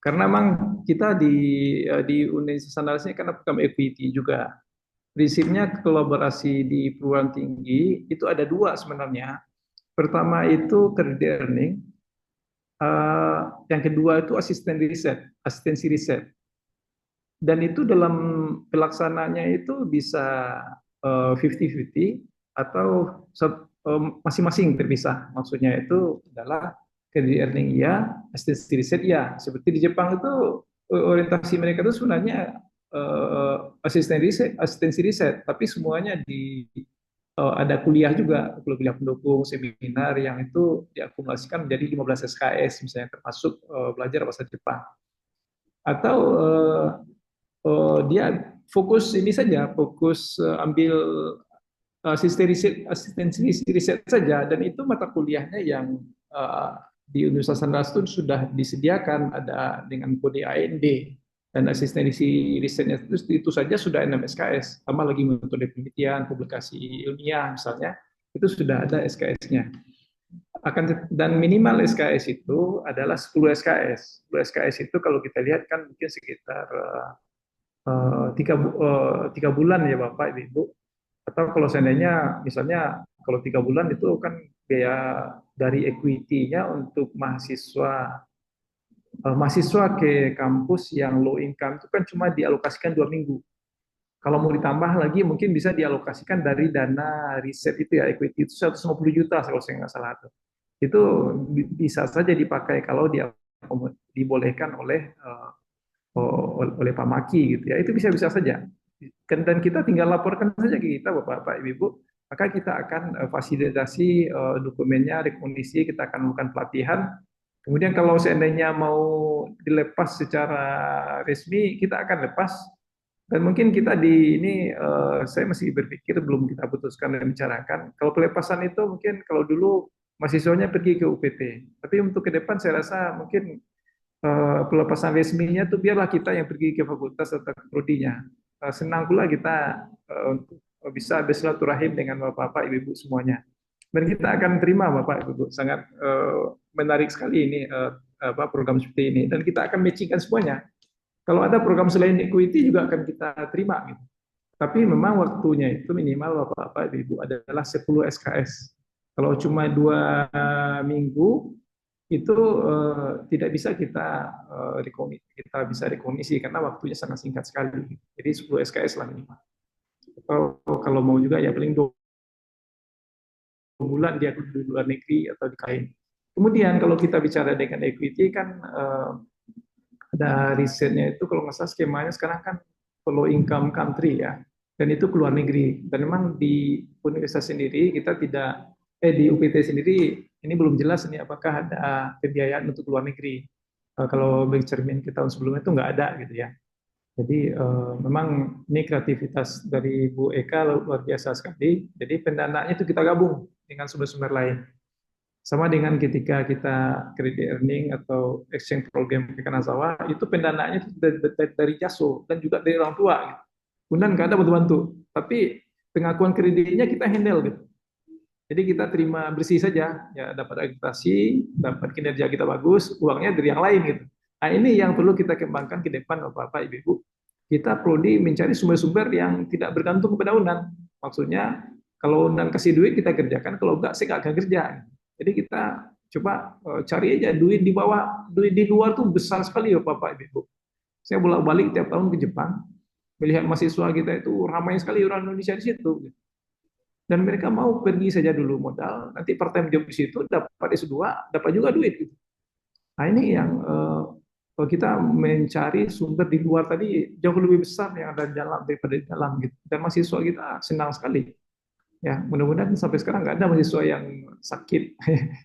karena memang kita di Universitas Andalas ini kan program equity juga. Prinsipnya kolaborasi di perguruan tinggi itu ada dua sebenarnya. Pertama itu career earning, yang kedua itu asistensi riset. Dan itu dalam pelaksananya itu bisa 50-50 atau masing-masing terpisah. Maksudnya itu adalah career earning ya, asistensi riset ya. Seperti di Jepang itu orientasi mereka itu sebenarnya asistensi riset, tapi semuanya ada kuliah juga, kuliah pendukung, seminar yang itu diakumulasikan menjadi 15 SKS misalnya, termasuk belajar bahasa Jepang. Atau dia fokus ini saja, fokus ambil asistensi riset saja, dan itu mata kuliahnya yang di Universitas Andalas itu sudah disediakan, ada dengan kode AND, dan asistensi risetnya itu saja sudah 6 SKS, tambah lagi metode penelitian, publikasi ilmiah misalnya, itu sudah ada SKS-nya. Dan minimal SKS itu adalah 10 SKS. 10 SKS itu kalau kita lihat kan mungkin sekitar 3 bulan ya Bapak Ibu. Atau kalau seandainya misalnya kalau 3 bulan itu kan biaya dari equity-nya untuk mahasiswa ke kampus yang low income itu kan cuma dialokasikan 2 minggu. Kalau mau ditambah lagi mungkin bisa dialokasikan dari dana riset itu ya, equity itu 150 juta kalau saya nggak salah tuh. Itu bisa saja dipakai kalau dia dibolehkan oleh Pak Maki gitu ya. Itu bisa-bisa saja. Dan kita tinggal laporkan saja ke kita Bapak Ibu, maka kita akan fasilitasi dokumennya, rekomendasi, kita akan melakukan pelatihan. Kemudian kalau seandainya mau dilepas secara resmi, kita akan lepas. Dan mungkin kita di ini, saya masih berpikir, belum kita putuskan dan bicarakan. Kalau pelepasan itu mungkin kalau dulu mahasiswanya pergi ke UPT. Tapi untuk ke depan saya rasa mungkin pelepasan resminya itu biarlah kita yang pergi ke fakultas atau ke prodinya. Senang pula kita untuk bisa bersilaturahim dengan bapak-bapak, ibu-ibu semuanya. Dan kita akan terima bapak, ibu, sangat menarik sekali ini program seperti ini. Dan kita akan matchingkan semuanya. Kalau ada program selain equity juga akan kita terima. Gitu. Tapi memang waktunya itu minimal bapak-bapak, ibu-ibu adalah 10 SKS. Kalau cuma 2 minggu itu tidak bisa kita bisa rekomendasi karena waktunya sangat singkat sekali. Jadi 10 SKS lah minimal. Atau kalau mau juga ya paling 2 bulan dia di luar negeri atau di kain. Kemudian kalau kita bicara dengan equity kan ada risetnya itu kalau nggak salah skemanya sekarang kan low income country ya, dan itu keluar negeri. Dan memang di universitas sendiri kita tidak di UPT sendiri ini belum jelas ini apakah ada pembiayaan untuk luar negeri. Kalau bercermin ke tahun sebelumnya itu nggak ada gitu ya. Jadi memang ini kreativitas dari Bu Eka luar biasa sekali. Jadi pendanaannya itu kita gabung dengan sumber-sumber lain. Sama dengan ketika kita credit earning atau exchange program di Kanazawa, itu pendanaannya itu dari JASO dan juga dari orang tua. Gitu. Kemudian nggak ada bantu-bantu, tapi pengakuan kreditnya kita handle gitu. Jadi kita terima bersih saja, ya dapat akreditasi, dapat kinerja kita bagus, uangnya dari yang lain gitu. Nah ini yang perlu kita kembangkan ke depan Bapak Ibu. Kita perlu mencari sumber-sumber yang tidak bergantung kepada UNAN. Maksudnya kalau UNAN kasih duit kita kerjakan, kalau enggak saya nggak akan kerja. Jadi kita coba cari aja duit di bawah, duit di luar tuh besar sekali ya Bapak Ibu. Saya bolak-balik tiap tahun ke Jepang, melihat mahasiswa kita itu ramai sekali orang Indonesia di situ. Dan mereka mau pergi saja dulu modal, nanti part time job di situ, dapat S2, dapat juga duit. Nah ini yang kita mencari sumber di luar tadi jauh lebih besar yang ada di dalam daripada di dalam gitu. Dan mahasiswa kita senang sekali. Ya, mudah-mudahan sampai sekarang nggak ada mahasiswa yang sakit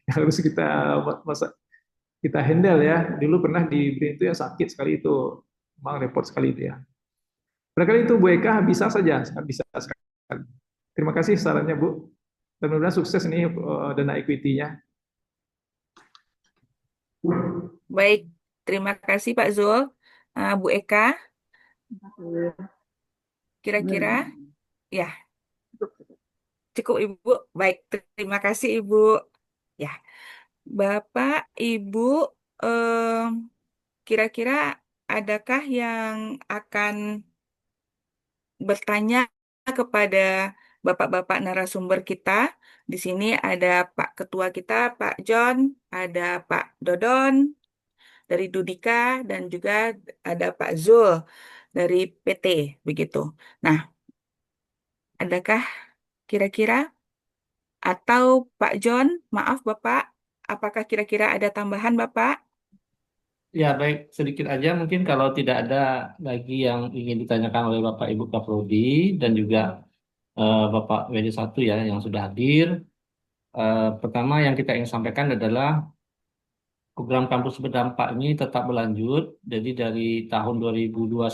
yang harus kita handle ya. Dulu pernah di BRIN itu ya sakit sekali itu, memang repot sekali itu ya. Barangkali itu Bu Eka bisa saja, bisa sekali. Terima kasih sarannya Bu. Dan mudah-mudahan sukses nih dana equity-nya. Baik, terima kasih Pak Zul. Bu Eka, kira-kira ya cukup Ibu. Baik, terima kasih Ibu. Ya, Bapak, Ibu, em, kira-kira adakah yang akan bertanya kepada bapak-bapak narasumber kita? Di sini ada Pak Ketua kita, Pak John, ada Pak Dodon dari Dudika, dan juga ada Pak Zul dari PT, begitu. Nah, adakah kira-kira atau Pak John, maaf Bapak, apakah kira-kira ada tambahan Bapak? Ya, baik, sedikit aja mungkin kalau tidak ada lagi yang ingin ditanyakan oleh Bapak Ibu Kaprodi dan juga Bapak WD1 ya yang sudah hadir. Pertama yang kita ingin sampaikan adalah program kampus berdampak ini tetap berlanjut. Jadi dari tahun 2021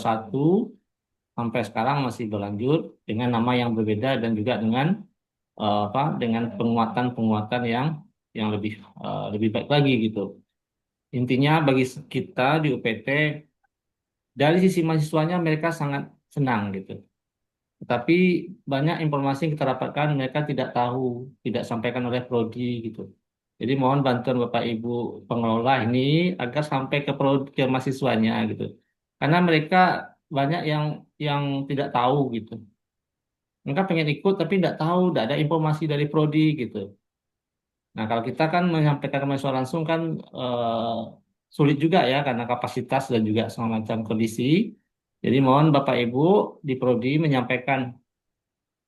sampai sekarang masih berlanjut dengan nama yang berbeda dan juga dengan dengan penguatan-penguatan yang lebih baik lagi gitu. Intinya bagi kita di UPT dari sisi mahasiswanya mereka sangat senang gitu. Tetapi banyak informasi yang kita dapatkan mereka tidak tahu, tidak sampaikan oleh prodi gitu. Jadi mohon bantuan Bapak Ibu pengelola ini agar sampai ke prodi, ke mahasiswanya gitu. Karena mereka banyak yang tidak tahu gitu. Mereka pengen ikut tapi tidak tahu, tidak ada informasi dari prodi gitu. Nah, kalau kita kan menyampaikan ke mahasiswa langsung kan sulit juga ya karena kapasitas dan juga segala macam kondisi. Jadi mohon Bapak Ibu di prodi menyampaikan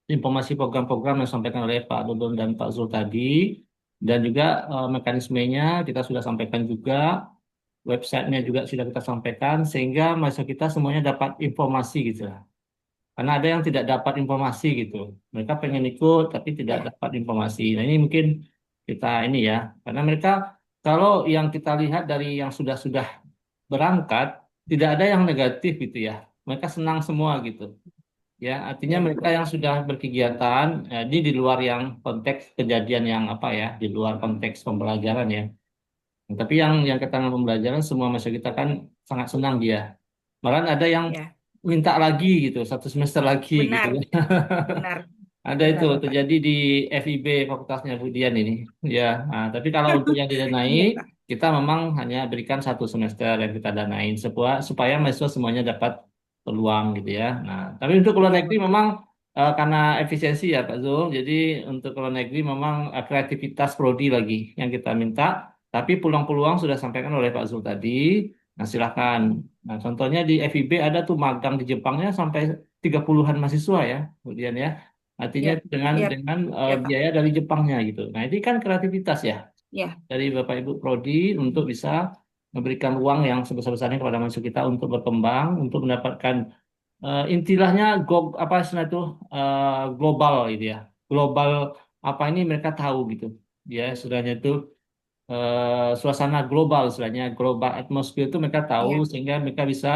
informasi program-program yang disampaikan oleh Pak Dodon dan Pak Zul tadi, dan juga mekanismenya kita sudah sampaikan juga, websitenya juga sudah kita sampaikan, sehingga mahasiswa kita semuanya dapat informasi gitu lah. Karena ada yang tidak dapat informasi gitu, mereka pengen ikut tapi tidak Ya, dapat informasi. Nah ini mungkin kita ini ya, karena mereka kalau yang kita lihat dari yang sudah berangkat, tidak ada yang negatif gitu ya, mereka senang semua gitu. Ya, artinya ya, mereka yang sudah berkegiatan, di luar yang konteks kejadian yang apa ya, di luar konteks pembelajaran ya. Nah, tapi yang keterangan pembelajaran semua mahasiswa kita kan sangat senang dia. Malahan ada yang ya, minta lagi gitu, 1 semester lagi gitu. benar, benar, Ada itu benar Bapak. terjadi di FIB Fakultasnya Budian ini. Ya, nah, tapi kalau untuk yang didanai, Iya Pak. kita memang hanya berikan 1 semester yang kita danain supaya mahasiswa semuanya dapat peluang gitu ya. Nah, tapi untuk luar Iya negeri Bapak. memang karena efisiensi ya Pak Zul, jadi untuk luar negeri memang kreativitas prodi lagi yang kita minta. Tapi peluang-peluang sudah sampaikan oleh Pak Zul tadi. Nah, silakan. Nah, contohnya di FIB ada tuh magang di Jepangnya sampai 30-an mahasiswa ya, kemudian ya. Artinya Iya, itu dengan iya, dengan iya Pak. biaya dari Jepangnya gitu. Nah, ini kan kreativitas ya Iya, dari Bapak Ibu Prodi untuk bisa memberikan ruang yang sebesar-besarnya kepada mahasiswa kita untuk berkembang, untuk mendapatkan intilahnya apa istilah itu global gitu ya. Global apa ini mereka tahu gitu. Ya, istilahnya itu suasana global, istilahnya global atmosphere itu mereka tahu iya, sehingga mereka bisa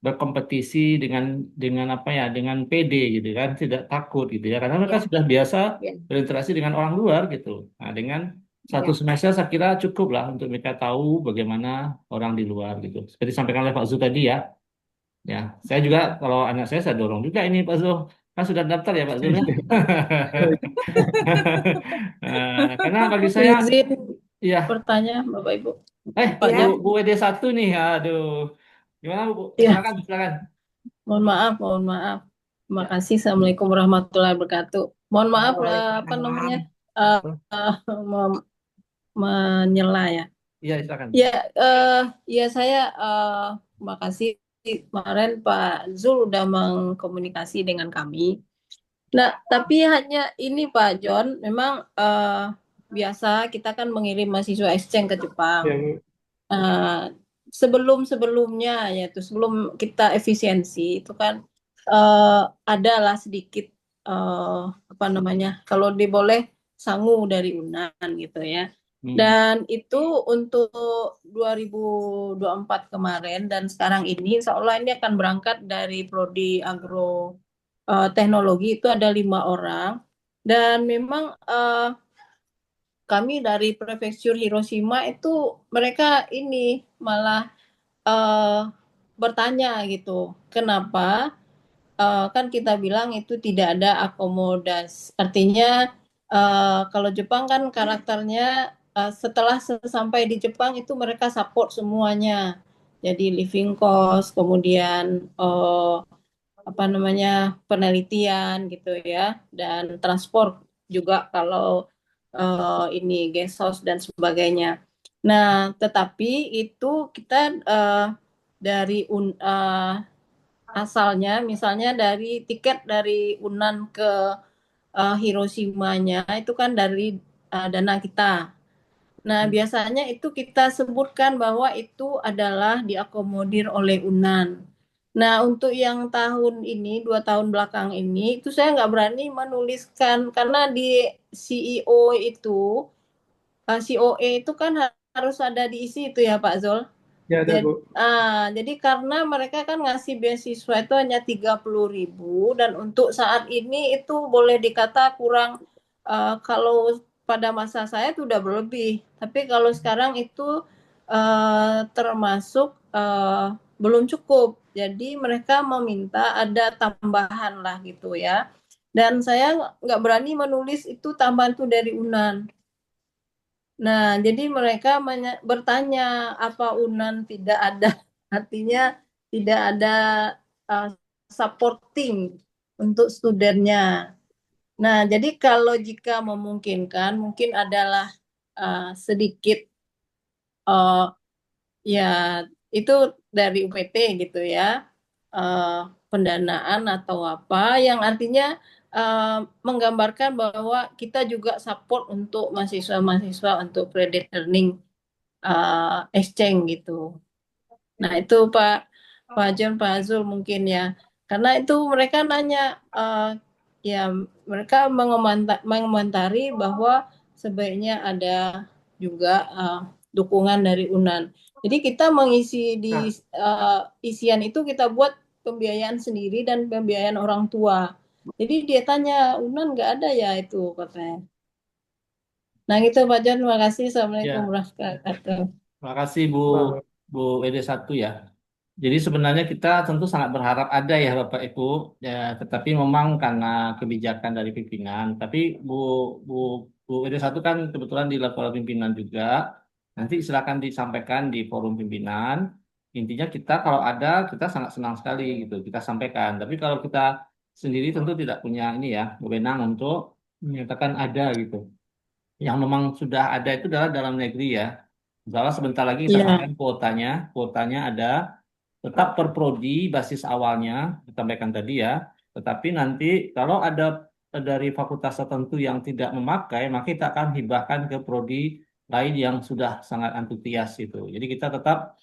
berkompetisi dengan apa ya, dengan PD gitu kan, tidak takut gitu ya, karena mereka iya, sudah biasa iya, berinteraksi dengan orang luar gitu. Nah, dengan satu iya, semester saya kira cukup lah untuk mereka tahu bagaimana orang di luar gitu. Seperti disampaikan oleh Pak Zul tadi ya. Ya, saya juga kalau anak saya dorong juga ini Pak Zul. Kan sudah daftar ya Pak Zul ya. Karena bagi saya Izin ya bertanya, Bapak Ibu. Pak Bu, iya, Jan, Bu WD1 nih, aduh. Gimana Bu? ya, Silakan, silakan. mohon maaf, mohon maaf. Terima Ya, kasih. Assalamualaikum warahmatullahi wabarakatuh. Mohon maaf, apa Waalaikumsalam. namanya, eh, mem- menyela ya. iya silakan. Ya, ya saya terima kasih kemarin Pak Zul udah mengkomunikasi dengan kami. Nah, tapi hanya ini Pak John, memang biasa kita kan mengirim mahasiswa exchange ke Jepang. Yang Sebelum-sebelumnya yaitu sebelum kita efisiensi itu kan adalah sedikit apa namanya kalau diboleh sangu dari UNAN gitu ya. Dan itu untuk 2024 kemarin dan sekarang ini insya Allah ini akan berangkat dari Prodi Agro Teknologi itu ada 5 orang. Dan memang kami dari Prefektur Hiroshima itu mereka ini malah eh, bertanya gitu, kenapa kan kita bilang itu tidak ada akomodasi. Artinya kalau Jepang kan karakternya setelah sampai di Jepang itu mereka support semuanya. Jadi living cost, kemudian apa namanya penelitian gitu ya, dan transport juga kalau ini guest house dan sebagainya. Nah, tetapi itu kita dari asalnya misalnya dari tiket dari Unan ke Hiroshima-nya itu kan dari dana kita. Nah, biasanya itu kita sebutkan bahwa itu adalah diakomodir oleh Unan. Nah, untuk yang tahun ini, 2 tahun belakang ini, itu saya nggak berani menuliskan karena di CEO itu, COE itu kan harus ada diisi itu ya Pak Zul. Ya, ada, Jadi, Bu. jadi karena mereka kan ngasih beasiswa itu hanya 30.000 dan untuk saat ini itu boleh dikata kurang kalau pada masa saya itu udah berlebih. Tapi kalau sekarang itu termasuk belum cukup. Jadi mereka meminta ada tambahan lah gitu ya. Dan saya nggak berani menulis itu tambahan itu dari Unan. Nah, jadi mereka bertanya apa Unan tidak ada, artinya tidak ada uh, supporting untuk studennya. Nah, jadi kalau jika memungkinkan, mungkin adalah sedikit uh, ya itu dari UPT gitu ya, pendanaan atau apa yang artinya menggambarkan bahwa kita juga support untuk mahasiswa-mahasiswa untuk credit earning exchange gitu. Nah itu Pak John, Pak Azul mungkin ya, karena itu mereka nanya ya mereka mengomentari bahwa sebaiknya ada juga dukungan dari Unan. Jadi kita mengisi di isian itu kita buat pembiayaan sendiri dan pembiayaan orang tua. Jadi dia tanya, Unan nggak ada ya itu katanya. Nah gitu Pak John, terima kasih. Assalamualaikum Ya, warahmatullahi wabarakatuh. terima kasih Bu Selamat. Bu WD1 ya. Jadi sebenarnya kita tentu sangat berharap ada ya Bapak Ibu, ya, tetapi memang karena kebijakan dari pimpinan. Tapi Bu Bu Bu WD1 kan kebetulan di level pimpinan juga. Nanti silakan disampaikan di forum pimpinan. Intinya kita kalau ada kita sangat senang sekali gitu kita sampaikan. Tapi kalau kita sendiri tentu tidak punya ini ya wewenang untuk menyatakan ada gitu. Yang memang sudah ada itu adalah dalam negeri ya. Misalnya sebentar lagi kita Ya, sampaikan kuotanya. Kuotanya ada tetap per prodi basis awalnya disampaikan tadi ya. Tetapi nanti kalau ada dari fakultas tertentu yang tidak memakai, maka kita akan hibahkan ke prodi lain yang sudah sangat antusias itu. Jadi kita tetap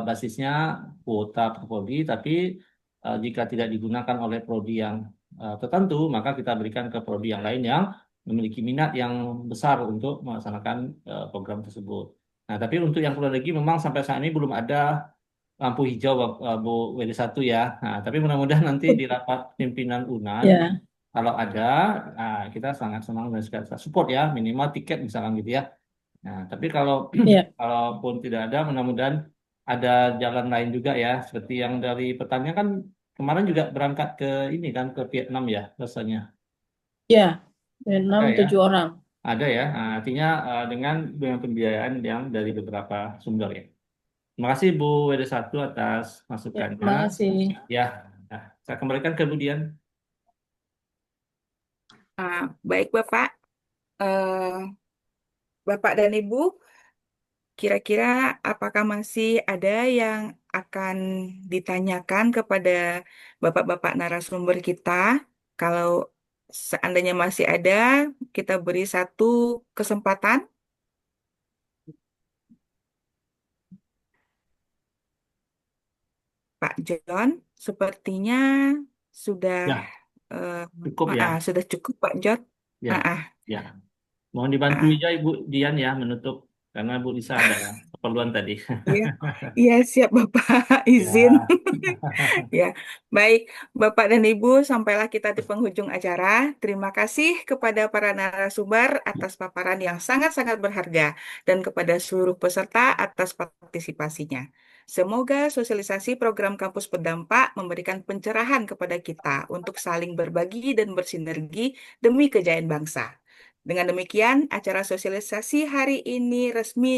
basisnya kuota per prodi, tapi jika tidak digunakan oleh prodi yang tertentu, maka kita berikan ke prodi yang lain yang memiliki minat yang besar untuk melaksanakan program tersebut. Nah, tapi untuk yang keluar negeri memang sampai saat ini belum ada lampu hijau Bu WD1 ya. Nah, tapi mudah-mudahan nanti di rapat pimpinan UNAN ya, kalau ada kita sangat senang dan sekali support ya minimal tiket misalkan gitu ya. Nah, tapi kalau ya, kalaupun tidak ada mudah-mudahan ada jalan lain juga ya seperti yang dari petani kan kemarin juga berangkat ke ini kan ke Vietnam ya rasanya. ya. Ada Enam ya, tujuh orang. ada ya. Nah, artinya dengan pembiayaan yang dari beberapa sumber ya. Terima kasih Bu WD1 atas Ya, masukannya. terima kasih. Ya, nah, saya kembalikan ke Budian. Baik Bapak, Eh, Bapak dan Ibu, kira-kira apakah masih ada yang akan ditanyakan kepada Bapak-Bapak narasumber kita? Kalau seandainya masih ada, kita beri satu kesempatan. Pak John, sepertinya sudah Ya, eh, cukup ya. sudah cukup Pak John. Ya, Ah, ah. ya. Mohon dibantu Ah, juga Ibu Dian ya menutup karena Bu Lisa ada keperluan tadi. iya, iya siap Bapak, izin. Ya. Ya, baik Bapak dan Ibu, sampailah kita di penghujung acara. Terima kasih kepada para narasumber atas paparan yang sangat-sangat berharga dan kepada seluruh peserta atas partisipasinya. Semoga sosialisasi program kampus berdampak memberikan pencerahan kepada kita untuk saling berbagi dan bersinergi demi kejayaan bangsa. Dengan demikian, acara sosialisasi hari ini resmi